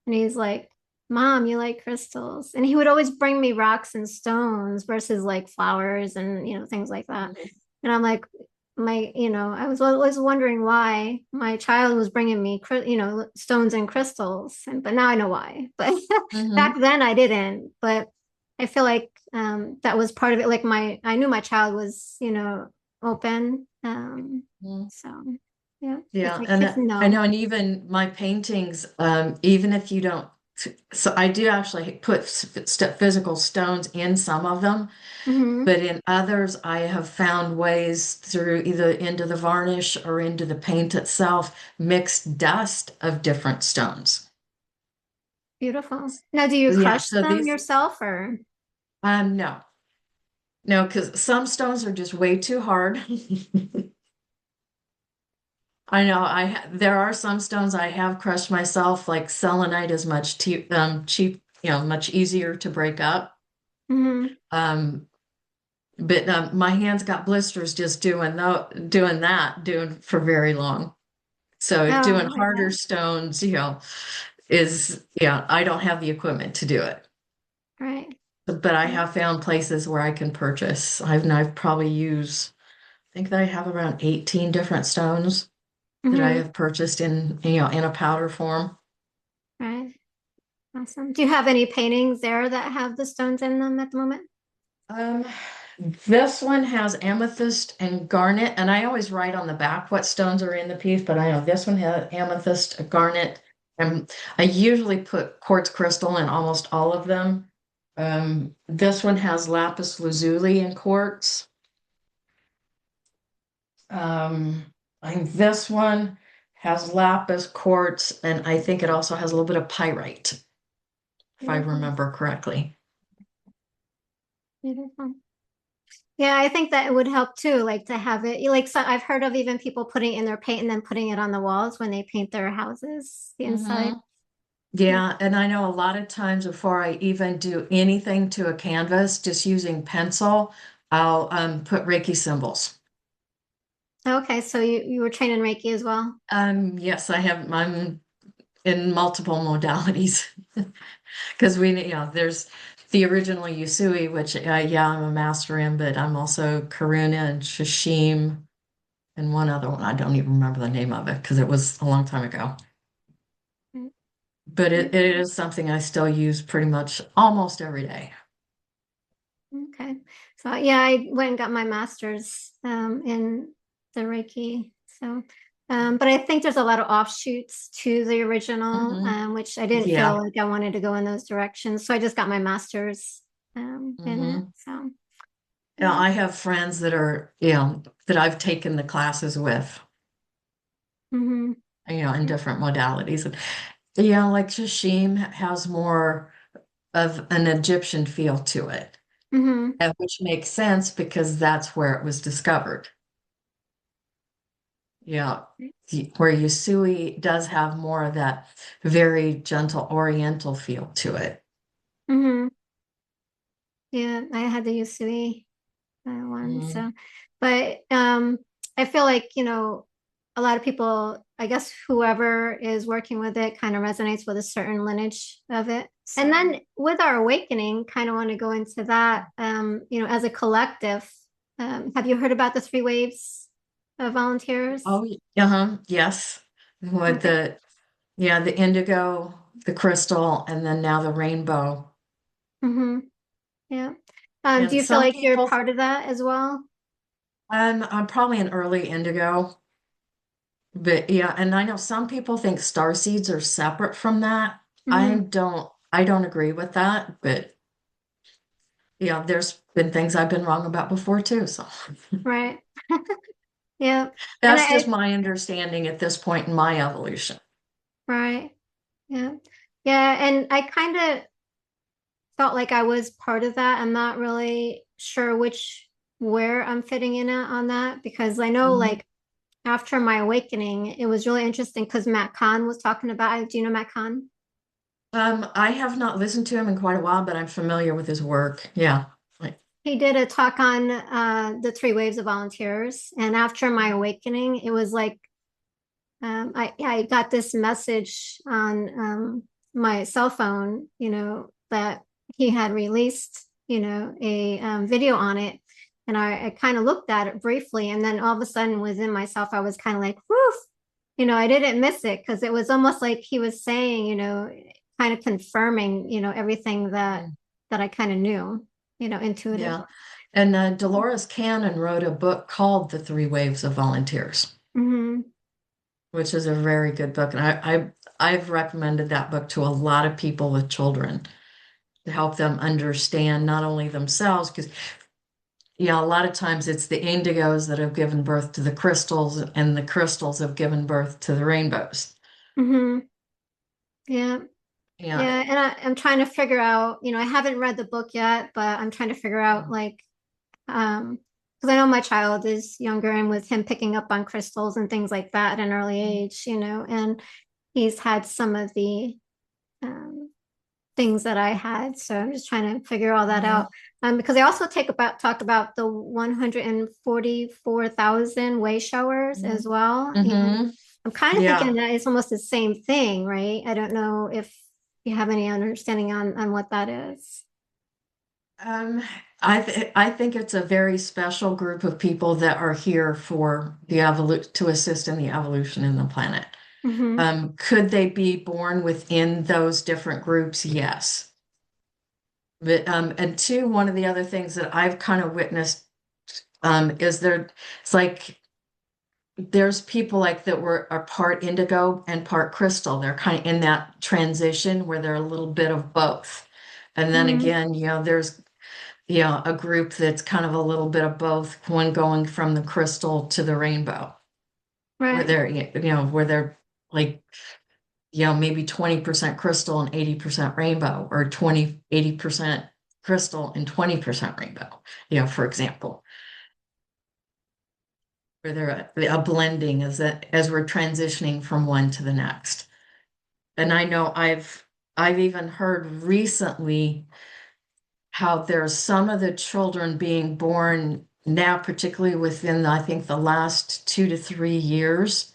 And he's like, Mom, you like crystals? And he would always bring me rocks and stones versus like flowers and things like that. Mhm. And I'm like, I was always wondering why my child was bringing me, stones and crystals. But now I know why. But back Mhm. then I didn't. But I feel like that was part of it. Like I knew my child was, open. Mhm. So yeah, it's Yeah, like and kids I know. know, and even my paintings, even if you don't, so I do actually put physical stones in some of them, Hmm. but in others, I have found ways through either into the varnish or into the paint itself, mixed dust of different stones. Beautiful. Now, do you Yeah, crush so them these, yourself or? no, no, because some stones are just way too hard. I know there are some stones I have crushed myself, like selenite is much cheap, much easier to break up. Hmm. Um, but my hands got blisters just doing for very long. So doing Oh, I harder bet. stones, I don't have the equipment to do it. Right. But I have found places where I can purchase. I've probably used, I think that I have around 18 different stones that I Hmm. have purchased in a powder form. Right. Awesome. Do you have any paintings there that have the stones in them at the moment? Um, this one has amethyst and garnet, and I always write on the back what stones are in the piece, but I know this one has amethyst, garnet, and I usually put quartz crystal in almost all of them. This one has lapis lazuli and quartz. Um, I think this one has lapis, quartz, and I think it also has a little bit of pyrite, if I Beautiful. remember correctly. Beautiful. Yeah, I think that it would help too, like to have it. Like, so I've heard of even people putting in their paint and then putting it on the walls when they paint their houses, the inside. Hmm. Yeah, and I know a lot of times before I even do anything to a canvas, just using pencil, I'll put Reiki symbols. Okay, so you were trained in Reiki as well. Yes, I'm in multiple modalities because there's the original Usui, which yeah, I'm a master in, but I'm also Karuna and Shishim and one other one. I don't even remember the name of it because it was a long time ago. Right. But it Beautiful. is something I still use pretty much almost every day. Okay. So yeah, I went and got my master's in the Reiki. So, but I think there's a lot of offshoots to the original, Hmm. which I didn't feel Yeah. like I wanted to go in those directions. So I just got my master's in it. Hmm. So Yeah, yeah. I have friends that I've taken the classes with, Hmm. in different modalities. And like Shishim has more of an Egyptian feel to it, Hmm. and which makes sense because that's where it was discovered. Yeah. Where Usui does have more of that very gentle Oriental feel to it. Hmm. Yeah, I had the Usui one. Mm-hmm. So, but I feel like, a lot of people, I guess whoever is working with it kind of resonates with a certain lineage of it. And then with our awakening, kind of want to go into that, as a collective. Have you heard about the three waves of volunteers? Oh, uh-huh. Yes. With Okay. the indigo, the crystal, and then now the rainbow. Mm-hmm. Yeah. Do And you feel some like you're people, part of that as well? I'm probably an early indigo, but yeah, and I know some people think star seeds are separate from that. Mm-hmm. I don't agree with that, but there's been things I've been wrong about before too. So Right. Yeah. And that's just my understanding at this point in my evolution. right. Yeah. Yeah. And I kind of felt like I was part of that. I'm not really sure where I'm fitting in at on that because I know Mhm. like after my awakening, it was really interesting because Matt Kahn was talking about, do you know Matt Kahn? I have not listened to him in quite a while, but I'm familiar with his work. Yeah. Right. he did a talk on the three waves of volunteers, and after my awakening, it was like I got this message on my cell phone, that he had released, a video on it. And I kind of looked at it briefly, and then all of a sudden within myself, I was kind of like, woof, I didn't miss it because it was almost like he was saying, kind of confirming, everything Mm. that I kind of knew, intuitively. Yeah. And Dolores Cannon wrote a book called The Three Waves of Volunteers, Hmm. which is a very good book. And I've recommended that book to a lot of people with children to help them understand not only themselves, because a lot of times it's the indigos that have given birth to the crystals, and the crystals have given birth to the rainbows. Hmm. Yeah. Yeah. Yeah, and I'm trying to figure out, I haven't read the book yet, but I'm trying to figure out like, because I know my child is younger, and with him picking up on crystals and things like that at an early age, and he's had some of the um, things that I had. So I'm just trying to figure all that Mm-hmm. out. Because I also talk about the 144,000 way showers as well. And Mm-hmm. I'm kind of thinking Yeah. that it's almost the same thing, right? I don't know if you have any understanding on what that is. Um, I think it's a very special group of people that are here for the evolu to assist in the evolution in the planet. Mm-hmm. Could they be born within those different groups? Yes. But and two, one of the other things that I've kind of witnessed is it's like there's people like that are part indigo and part crystal. They're kind of in that transition where they're a little bit of both. And then Mm-hmm. again, there's a group that's kind of a little bit of both, one going from the crystal to the rainbow, where Right. they're like, maybe 20% crystal and 80% rainbow, or 80% crystal and 20% rainbow, for example, where they're a blending as we're transitioning from one to the next. And I know I've even heard recently how there's some of the children being born now, particularly within, I think, the last 2 to 3 years,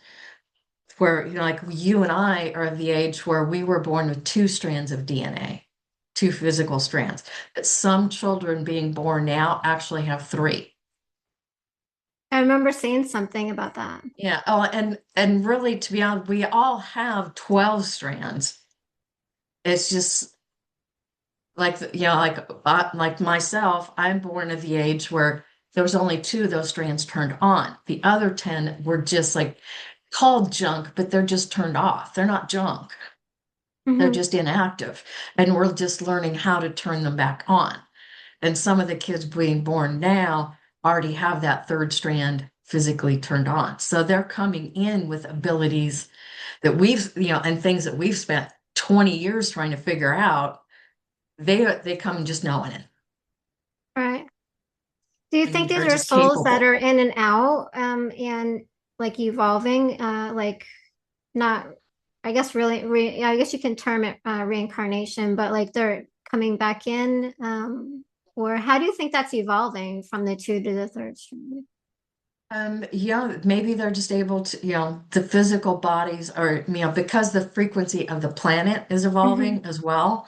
where, like you and I are of the age where we were born with two strands of DNA, two physical strands. But some children being born now actually have three. I remember seeing something about that. Yeah. Oh, and really, to be honest, we all have 12 strands. It's just like like myself, I'm born of the age where there was only two of those strands turned on. The other 10 were just like called junk, but they're just turned off. They're not junk. They're Hmm. just inactive. And we're just learning how to turn them back on. And some of the kids being born now already have that third strand physically turned on. So they're coming in with abilities that and things that we've spent 20 years trying to figure out. They come just knowing it Right. Do you think and these are are just souls that capable. are in and out, and like evolving, like not, I guess yeah, I guess you can term it reincarnation, but like they're coming back in, or how do you think that's evolving from the two to the third stream? Yeah, maybe they're just able to, the physical bodies are, because the frequency of the planet is Hmm. evolving as well.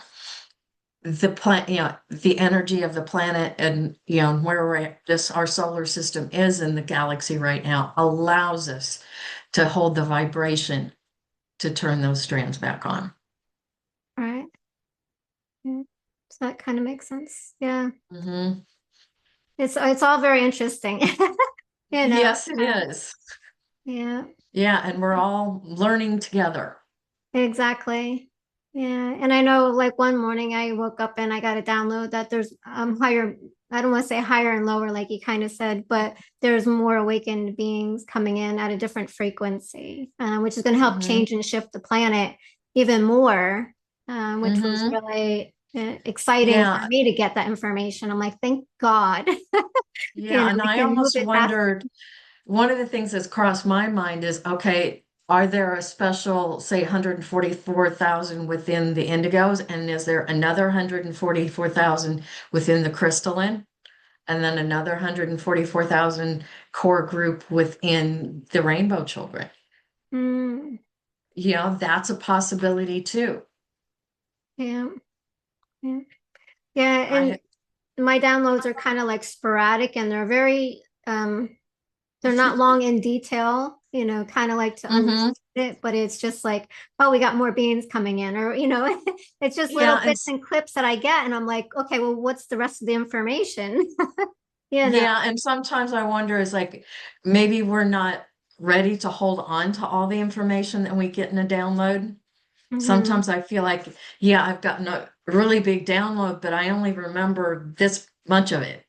The energy of the planet, and, where we're at, our solar system is in the galaxy right now, allows us to hold the vibration to turn those strands back on. Right. Yeah. So that kind of makes sense. Yeah. Hmm. It's all very interesting. You know. Yes, it is. Yeah. Yeah, and we're all learning together. Exactly. Yeah. And I know like one morning I woke up and I got a download that there's higher, I don't want to say higher and lower like you kind of said, but there's more awakened beings coming in at a different frequency, which is going to help Hmm. change and shift the planet even more, which was Hmm. really exciting for Yeah, me to get that information. I'm like, thank God, yeah, and we I can move almost it faster. wondered. One of the things that's crossed my mind is, okay, are there a special, say, 144,000 within the indigos, and is there another 144,000 within the crystalline? and then another 144,000 core group within the Rainbow Children. Mm, That's a possibility too. yeah. Yeah. Yeah. And I, my downloads are kind of like sporadic and they're very they're not long in detail, kind of like to hmm understand it, but it's just like, oh, we got more beans coming in, or it's just little yeah, and bits and clips that I get, and I'm like, okay, well, what's the rest of the information? You know. yeah, and sometimes I wonder is like maybe we're not ready to hold on to all the information that we get in a download. Hmm. Sometimes I feel like, yeah, I've gotten a really big download, but I only remember this much of it.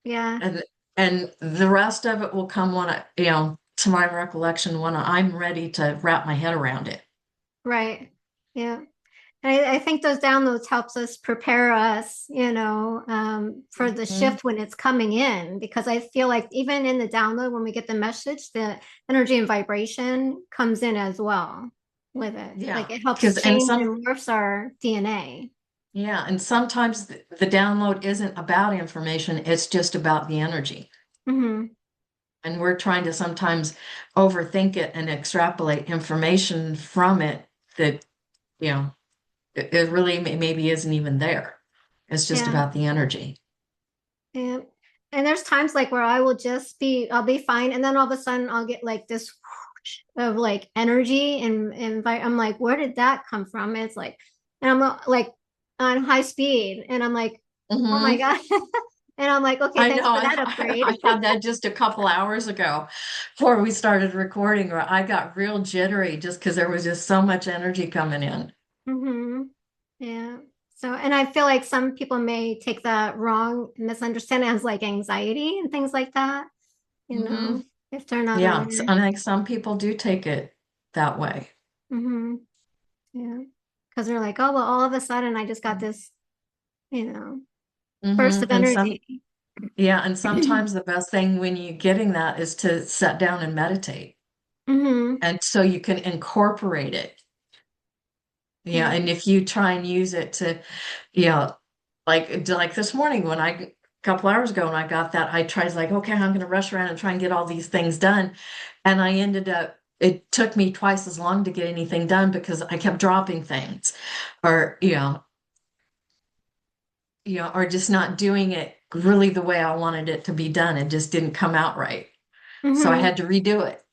Yeah. And the rest of it will come when to my recollection when I'm ready to wrap my head around it. Right. Yeah. I think those downloads helps us prepare us, for the Mhm. shift when it's coming in, because I feel like even in the download, when we get the message, the energy and vibration comes in as well with it. Like Yeah, it helps because and change some and morphs our DNA. yeah, and sometimes the download isn't about information, it's just about the energy. Hmm. And we're trying to sometimes overthink it and extrapolate information from it that, you know, it really maybe isn't even there. It's just Yeah. about the energy. Yeah. And there's times like where I'll be fine. And then all of a sudden I'll get like this whoosh of like energy and I'm like, where did that come from? It's like, and I'm like on high speed and I'm like, oh my hmm God. And I'm like, okay, I thanks know. for that upgrade. I had that just a couple hours ago before we started recording, where I got real jittery just because there was just so much energy coming in. Hmm. Yeah. So, and I feel like some people may take that wrong, misunderstand it as like anxiety and things like that, hmm if they're not Yeah, aware. and like some people do take it that way. Hmm. Yeah. Because they're like, oh, well, all of a sudden I just got this, you know, burst of And some, energy. yeah, and sometimes the best thing when you're getting that is to sit down and meditate. Hmm. And so you can incorporate it. Yeah, Yeah. and if you try and use it to, yeah, like this morning when a couple hours ago when I got that, I tried like, okay, I'm going to rush around and try and get all these things done, and I ended up. It took me twice as long to get anything done because I kept dropping things, or or just not doing it really the way I wanted it to be done. It just didn't come out right, so I Hmm. had to redo it.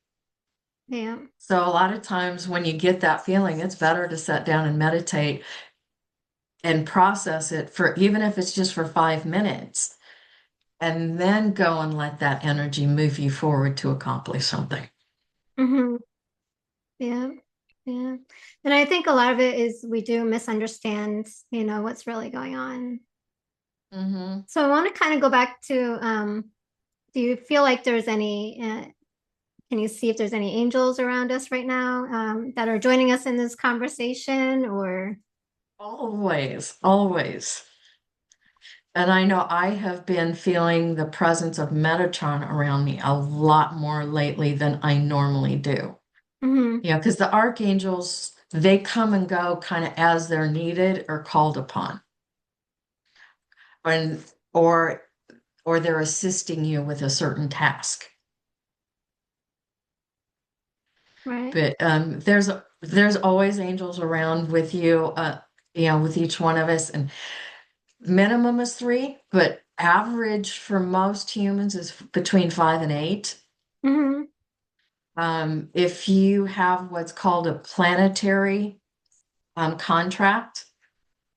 Yeah. So a lot of times when you get that feeling, it's better to sit down and meditate and process it for even if it's just for 5 minutes, and then go and let that energy move you forward to accomplish something. Hmm. Yeah. Yeah. And I think a lot of it is we do misunderstand, what's really going on. hmm So I want to kind of go back to, do you feel like there's any, can you see if there's any angels around us right now, that are joining us in this conversation or? Always, always. And I know I have been feeling the presence of Metatron around me a lot more lately than I normally do. Hmm. Because the archangels, they come and go kind of as they're needed or called upon, and or or they're assisting you with a certain task. Right. But there's always angels around with you, with each one of us, and minimum is three, but average for most humans is between 5 and 8. Hmm. If you have what's called a planetary contract,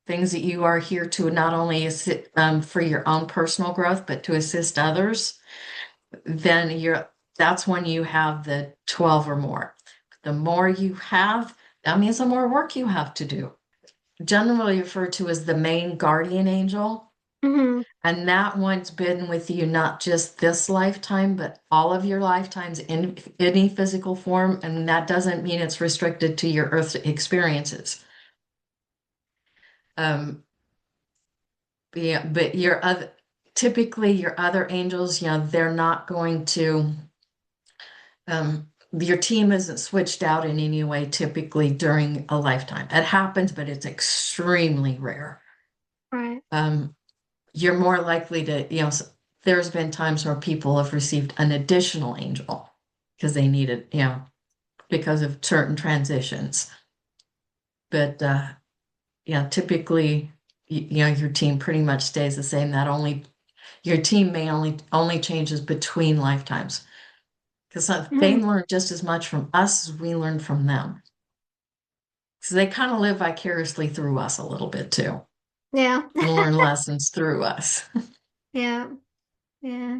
things that you are here to not only assist for your own personal growth, but to assist others, then that's when you have the 12 or more. The more you have, that means the more work you have to do. Generally referred to as the main guardian angel. Hmm. And that one's been with you not just this lifetime, but all of your lifetimes in any physical form. And that doesn't mean it's restricted to your earth experiences. Um, yeah, but typically your other angels, they're not going to, your team isn't switched out in any way typically during a lifetime. It happens, but it's extremely rare. Right. Um, you're more likely to, there's been times where people have received an additional angel because they needed, because of certain transitions. But yeah, typically, your team pretty much stays the same. That only your team may only changes between lifetimes because they Mhm. learn just as much from us as we learn from them. So they kind of live vicariously through us a little bit too Yeah. and learn lessons through us. Yeah. Yeah.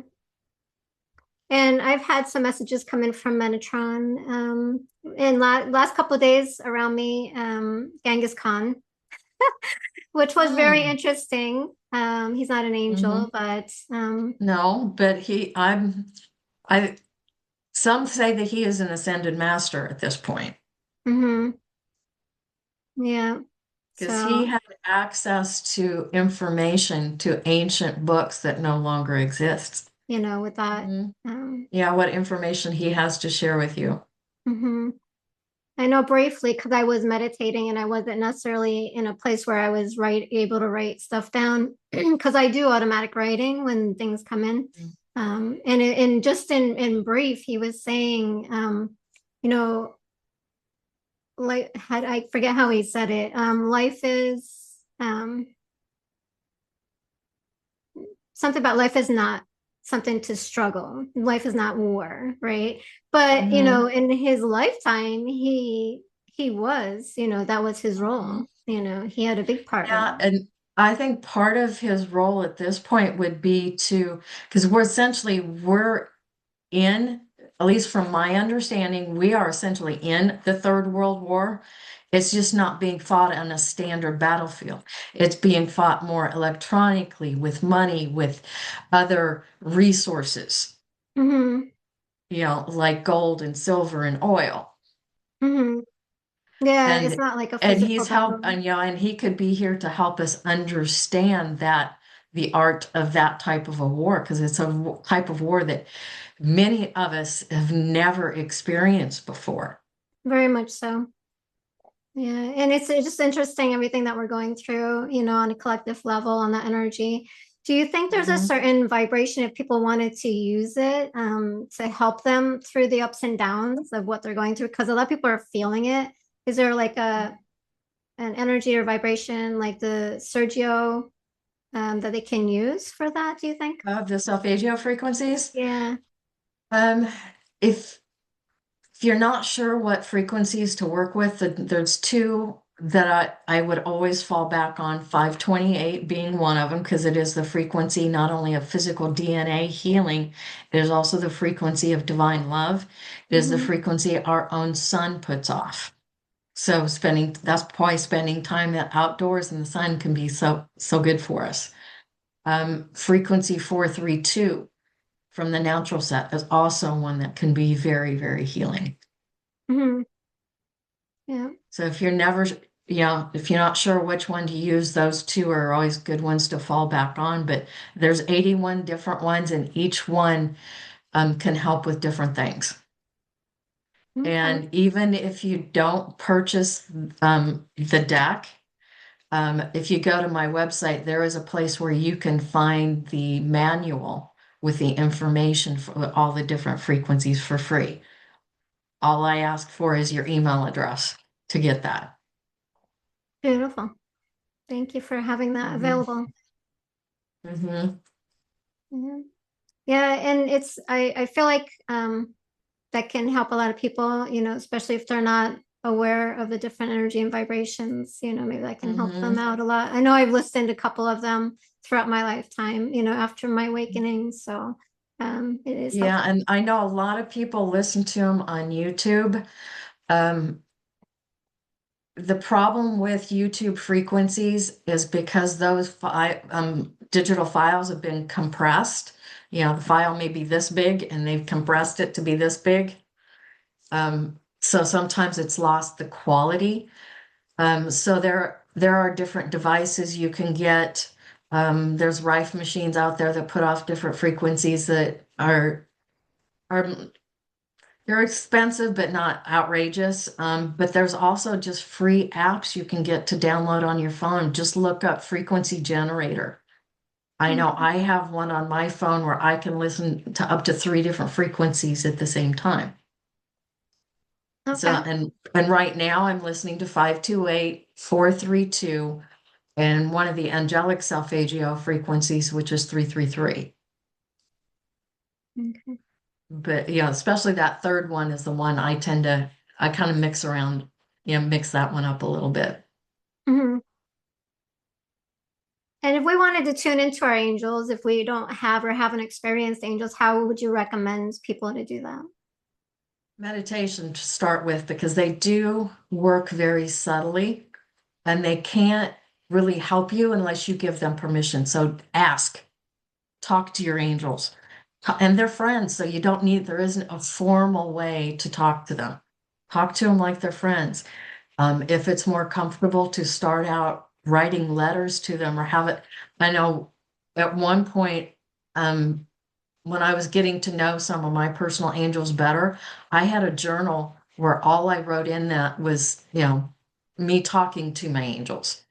And I've had some messages come in from Metatron. In last couple of days around me, Genghis Khan, which was very Mm, interesting. He's not an hmm angel, but No, but I, some say that he is an ascended master at this point mhm, yeah. because he So, had access to information to ancient books that no longer exist. with that, Mhm. um, Yeah, what information he has to share with you. mhm. I know briefly because I was meditating and I wasn't necessarily in a place where I was able to write stuff down because I do automatic writing when things come in. And just in brief, he was saying, you know, like had I forget how he said it. Life is um, something about life is not something to struggle. Life is not war, right? But Hmm in his lifetime, he was, that was his role. He had a big part in Yeah, that. and I think part of his role at this point would be because we're in, at least from my understanding, we are essentially in the Third World War. It's just not being fought on a standard battlefield. It's being fought more electronically with money, with other resources, Hmm. like gold and silver and oil. Hmm. Yeah, it's And not like a and physical he's help battle. and and he could be here to help us understand that the art of that type of a war, because it's a type of war that many of us have never experienced before. Very much so. Yeah, and it's just interesting everything that we're going through, on a collective level on that energy. Do you think there's a Mhm. certain vibration if people wanted to use it to help them through the ups and downs of what they're going through? Because a lot of people are feeling it. Is there like an energy or vibration like the Sergio that they can use for that, do you think? Of the solfeggio frequencies. Yeah. Um, if if you're not sure what frequencies to work with, there's two that I would always fall back on, 528 being one of them, because it is the frequency not only of physical DNA healing, it is also the frequency of divine love. It is the Hmm. frequency our own sun puts off. So that's why spending time outdoors in the sun can be so good for us. Frequency 432 from the natural set is also one that can be very, very healing. Hmm. Yeah. So if you're never, if you're not sure which one to use, those two are always good ones to fall back on. But there's 81 different ones, and each one can help with different things. Okay. And even if you don't purchase the deck, if you go to my website, there is a place where you can find the manual with the information for all the different frequencies for free. All I ask for is your email address to get that. Beautiful. Thank you for having that Mhm. available. Mhm. Mhm. Yeah, and I feel like that can help a lot of people, especially if they're not aware of the different energy and vibrations, maybe that can help them Mhm. out a lot. I know I've listened to a couple of them throughout my lifetime, after my awakening, so it is Yeah, helpful. and I know a lot of people listen to them on YouTube. Um, the problem with YouTube frequencies is because those digital files have been compressed. The file may be this big and they've compressed it to be this big. So sometimes it's lost the quality. So there are different devices you can get. There's Rife machines out there that put off different frequencies that are they're expensive but not outrageous. But there's also just free apps you can get to download on your phone. Just look up frequency generator I know Okay. I have one on my phone where I can listen to up to three different frequencies at the same time. So, Okay. and right now I'm listening to 528, 432, and one of the angelic solfeggio frequencies, which is 333. Okay. But yeah, especially that third one is the one I kind of mix around, mix that one up a little bit. Hmm. And if we wanted to tune into our angels, if we don't have or haven't experienced angels, how would you recommend people to do that? Meditation to start with, because they do work very subtly and they can't really help you unless you give them permission. So ask, talk to your angels. And they're friends, so there isn't a formal way to talk to them. Talk to them like they're friends. If it's more comfortable to start out writing letters to them or have it, I know at one point, um, when I was getting to know some of my personal angels better, I had a journal where all I wrote in that was, me talking to my angels.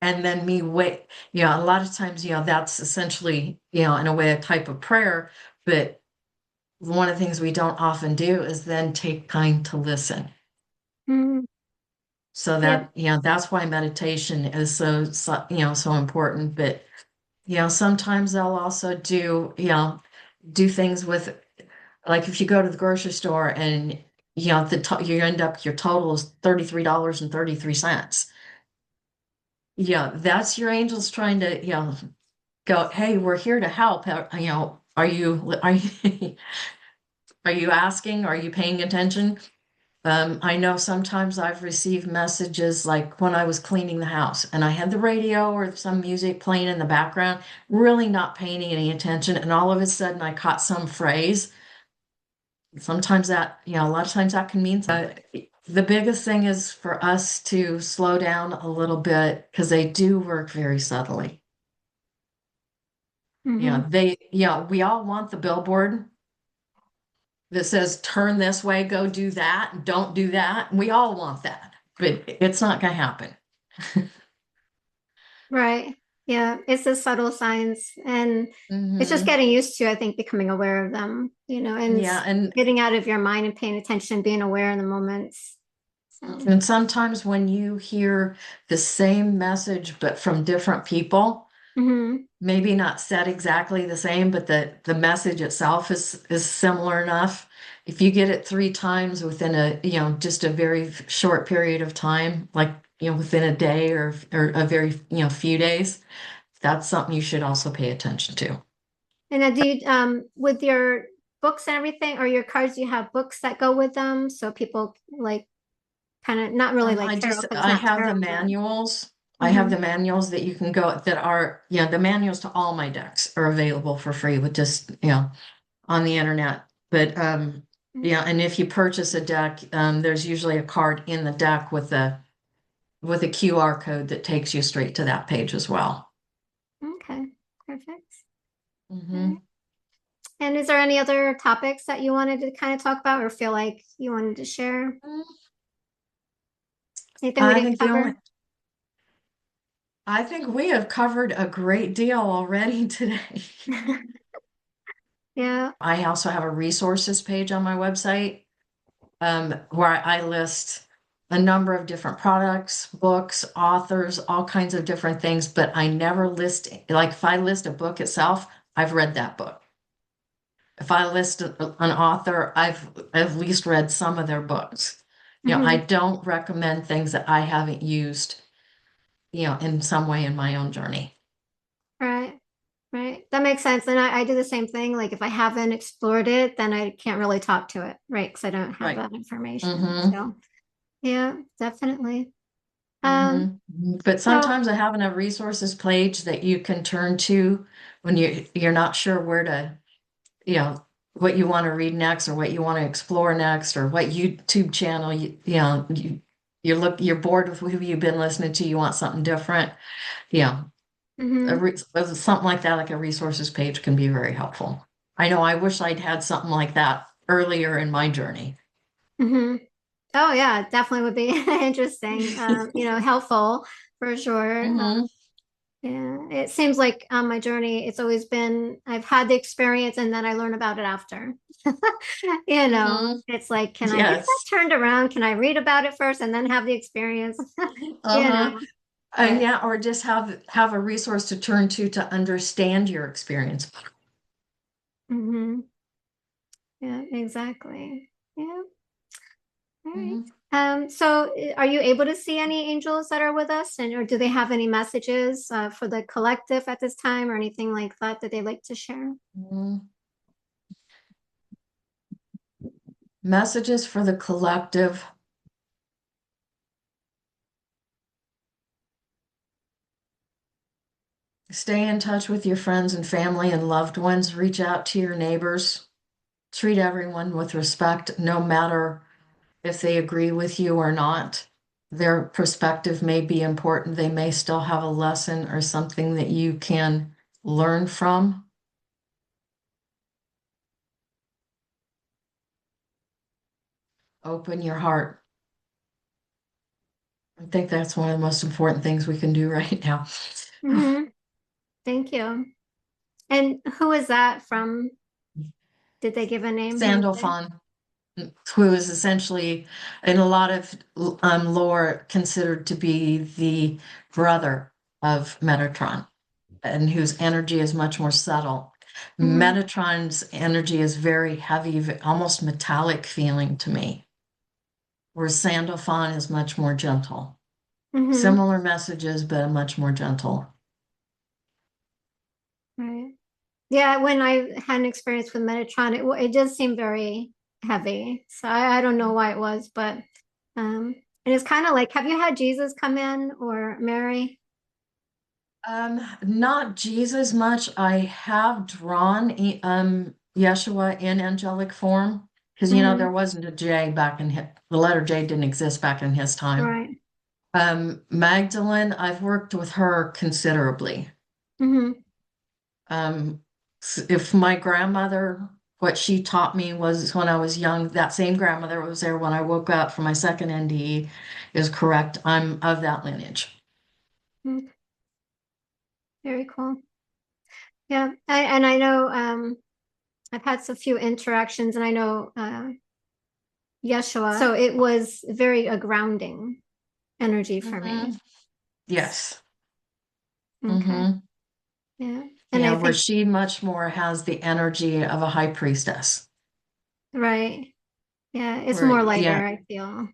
And then me wait, a lot of times, that's essentially, in a way, a type of prayer. But one of the things we don't often do is then take time to listen. Mm, So yep. that, that's why meditation is so important. But, sometimes they'll also do things with, like if you go to the grocery store and, your total is $33.33. Yeah, that's your angels trying to, go, hey, we're here to help. Are you are you asking? Are you paying attention? I know sometimes I've received messages like when I was cleaning the house and I had the radio or some music playing in the background, really not paying any attention. And all of a sudden I caught some phrase. Sometimes that, a lot of times that can mean something. The biggest thing is for us to slow down a little bit because they do work very subtly. Hmm. We all want the billboard that says turn this way, go do that, don't do that. We all want that, but it's not going to happen. Right. Yeah. It's the subtle signs, and it's just Hmm. getting used to, I think, becoming aware of them, and Yeah, and getting out of your mind and paying attention, being aware in the moments. So, and sometimes when you hear the same message but from different people, hmm. maybe not said exactly the same, but the message itself is similar enough. If you get it three times within just a very short period of time, like within a day or a very few days, that's something you should also pay attention to. And then with your books and everything, or your cards, you have books that go with them, so people like kind of not really like tarot because it's I not have the tarot, but manuals. I have hmm. the manuals that you can go that are, the manuals to all my decks are available for free with just, on the internet. But yeah, and if you purchase a deck, there's usually a card in the deck with a QR code that takes you straight to that page as well. Okay, perfect. All right. Hmm. And is there any other topics that you wanted to kind of talk about or feel like you wanted to share? Anything we I didn't think the only cover? I think we have covered a great deal already today. Yeah. I also have a resources page on my website, where I list a number of different products, books, authors, all kinds of different things, but I never list, like if I list a book itself, I've read that book. If I list an author, I've at least read some of their books. I Hmm. don't recommend things that I haven't used, in some way in my own journey. Right. Right. That makes sense. And I do the same thing. Like if I haven't explored it, then I can't really talk to it, right? Because I don't have Right. that information. Mm-hmm. So yeah, definitely. Um, Mm-hmm. But so sometimes having a resources page that you can turn to when you're not sure where to, you know, what you want to read next or what you want to explore next or what YouTube channel you're bored with who you've been listening to, you want something different. Yeah, hmm. something like that, like a resources page can be very helpful. I know I wish I'd had something like that earlier in my journey. Hmm. Oh yeah, definitely would be interesting. Helpful for sure. Hmm. Yeah, it seems like on my journey, it's always been I've had the experience and then I learn about it after. Hmm. It's like, can I get that Yes. turned around? Can I read about it first and then have the experience? You Uh-huh. know, but Yeah, or just have a resource to turn to understand your experience. mhm. Yeah, exactly. Yeah. All right. Mhm. So are you able to see any angels that are with us, and or do they have any messages for the collective at this time or anything like that that they like to share? Mhm. Messages for the collective. Stay in touch with your friends and family and loved ones. Reach out to your neighbors. Treat everyone with respect, no matter if they agree with you or not. Their perspective may be important. They may still have a lesson or something that you can learn from. Open your heart. I think that's one of the most important things we can do right now. Hmm. Thank you. And who is that from? Did they give a name? Who is it? Sandalphon, who is essentially, in a lot of lore, considered to be the brother of Metatron, and whose energy is much more subtle. Hmm. Metatron's energy is very heavy, almost metallic feeling to me, whereas Sandalphon is much more gentle. Hmm. Similar messages, but much more gentle. Right. Yeah, when I had an experience with Metatron, it does seem very heavy. So I don't know why it was, but and it's kind of like, have you had Jesus come in or Mary? Not Jesus much. I have drawn Yeshua in angelic form because there Hmm. wasn't a J back in the letter J didn't exist back in his time. Right. Magdalene, I've worked with her considerably. Hmm. Um, if my grandmother, what she taught me was when I was young, that same grandmother was there when I woke up for my second NDE is correct. I'm of that lineage. Very cool. Yeah, and I know I've had a few interactions, and I know Yeshua, so it was very a grounding energy for Hmm. me. Yes. Okay, Hmm. yeah, and I Yeah, where think she much more has the energy of a high priestess. right, yeah, it's Where, more yeah, lighter, I feel,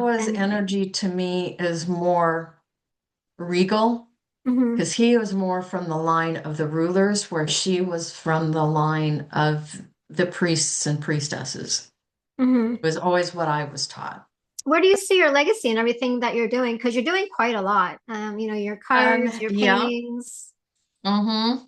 was and energy to me is more regal hmm because he was more from the line of the rulers, where she was from the line of the priests and priestesses. hmm. Was always what I was taught. Where do you see your legacy and everything that you're doing? Because you're doing quite a lot. Your cards, your Yeah. paintings. Mm-hmm.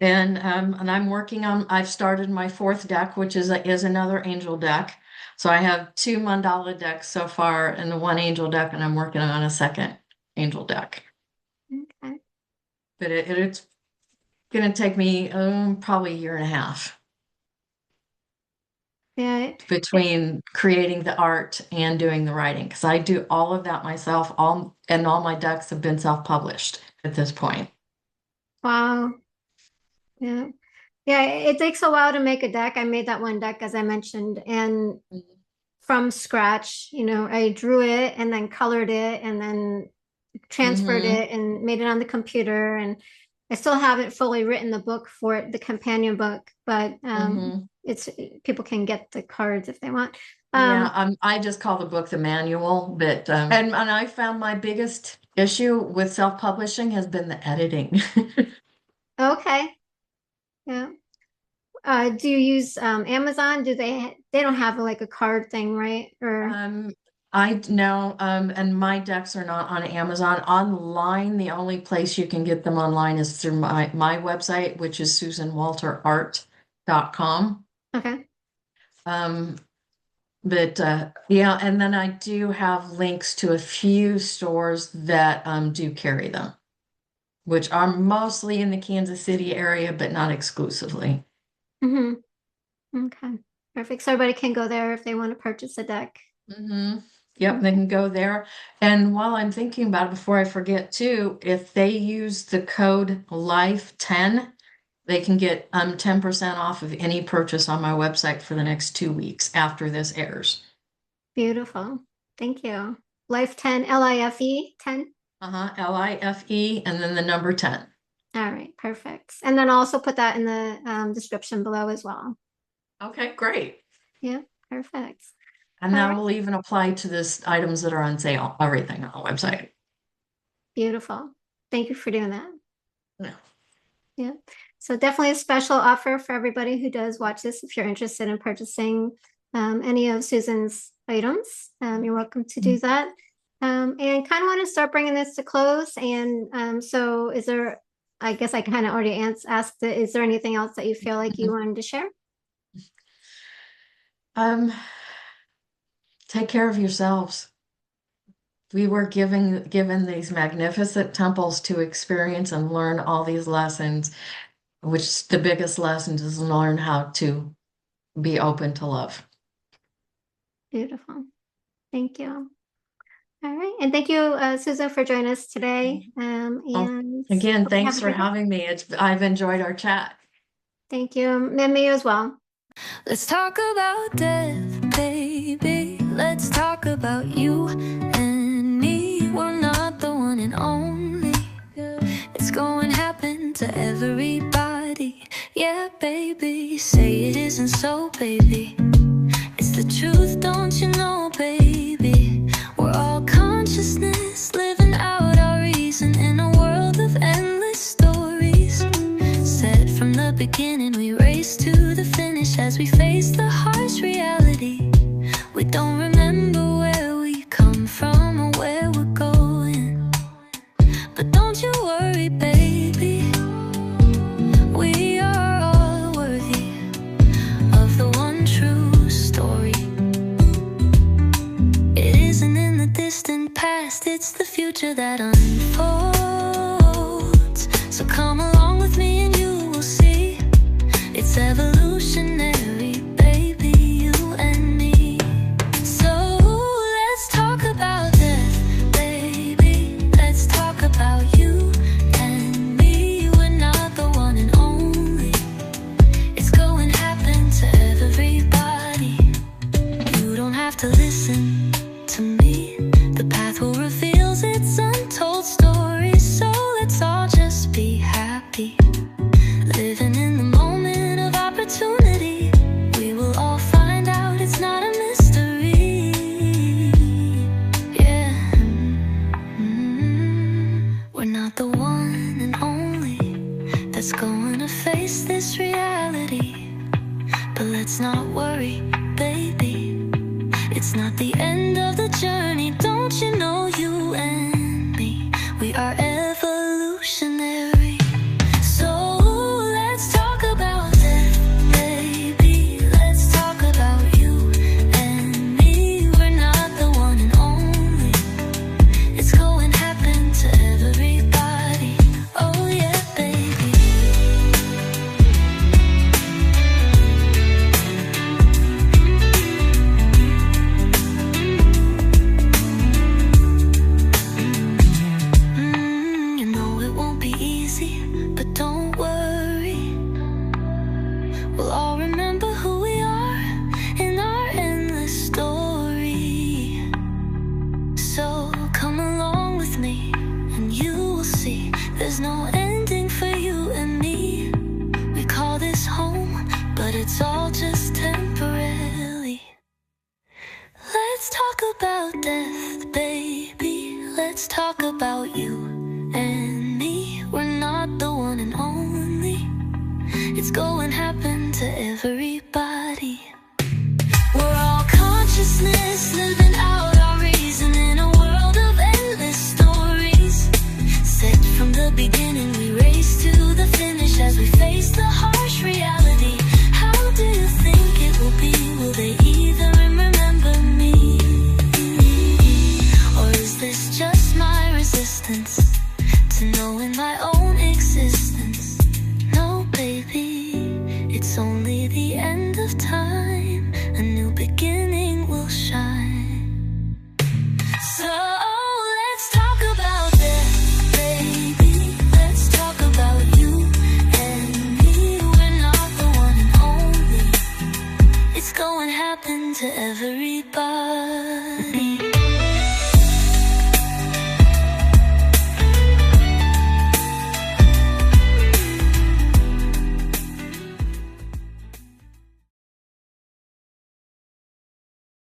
And I'm working on. I've started my fourth deck, which is another angel deck. So I have two mandala decks so far, and the one angel deck, and I'm working on a second angel deck. Okay, But it's going to take me probably a year and a half yeah. between creating the art and doing the writing, because I do all of that myself. All my decks have been self-published at this point. Wow. Yeah. Yeah, it takes a while to make a deck. I made that one deck, as I mentioned, and from scratch, I drew it and then colored it and then transferred Mm-hmm. it and made it on the computer. And I still haven't fully written the book for it, the companion book, but Mm-hmm. it's people can get the cards if they want. Yeah, Um, I just call the book the manual, but and I found my biggest issue with self-publishing has been the editing. okay. Yeah. Do you use Amazon? They don't have like a card thing, right? Or Um, I know, and my decks are not on Amazon. Online, the only place you can get them online is through my website, which is susanwalterart.com. okay. Um, but yeah, and then I do have links to a few stores that do carry them, which are mostly in the Kansas City area, but not exclusively. Hmm. Okay. Perfect. So everybody can go there if they want to purchase a deck. Hmm. Yep, they can go there. And while I'm thinking about it, before I forget too, if they use the code LIFE10, they can get 10% off of any purchase on my website for the next 2 weeks after this airs. Beautiful. Thank you. Life 10, LIFE 10. Uh-huh, LIFE, and then the number 10. All right, perfect. And then I'll also put that in the description below as well. Okay, great. Yeah, perfect. And All that right, will even apply to this items that are on sale, everything on the website. beautiful. Thank you for doing that. Yeah. Yeah. So definitely a special offer for everybody who does watch this. If you're interested in purchasing any of Susan's items, you're welcome to do that. And kind of want to start bringing this to close. And so is there, I guess I kind of already asked it, is there anything else that you feel like you wanted to share? Um, Take care of yourselves. We were given these magnificent temples to experience and learn all these lessons, which the biggest lesson is learn how to be open to love. Beautiful. Thank you. All right. And thank you, Susan, for joining us today. Well, And again, hope you have thanks a for great day. having me. I've enjoyed our chat. Thank you. And me as well. Let's talk about death, baby. Let's talk about you and me. We're not the one and only. It's going to happen to everybody. Yeah, baby. Say it isn't so, baby. It's the truth, don't you know, baby? We're all consciousness, living out our reason in a world of endless stories. Said from the beginning, we race to the finish as we face the harsh reality. We don't remember where we come from or where we're going. But don't you worry, baby. We are all worthy of the one true story. It isn't in the distant past, it's the future that unfolds. So come along with me and you will see. It's evolutionary, baby, you and me. So let's talk about death, baby. Let's talk about you and me. We're not the one and only. It's going to happen to everybody. You don't have to listen to me. The path will reveal its untold stories. So let's all just be happy. Living in the moment of opportunity. We will all find out it's not a mystery. Yeah. We're not the one and only that's going to face this reality. But let's not worry, baby. It's not the end of the journey. Don't you know, you and me, we are evolutionary. So let's talk about death, baby. Let's talk about you and me. We're not the one and only. It's going to happen to everybody. Oh yeah, baby. You know it won't be easy, but don't worry. We'll all remember who we are in our endless story. So come along with me and you will see there's no ending for you and me. We call this home, but it's all just temporarily. Let's talk about death, baby. Let's talk about you and me. We're not the one and only. It's going to happen to everybody. We're all consciousness, living out our reason in a world of endless stories. Said from the beginning, we race to the finish as we face the harsh reality. How do you think it will be? Will they even remember me? Or is this just my resistance to knowing my own existence? No, baby, it's only the and to everybody.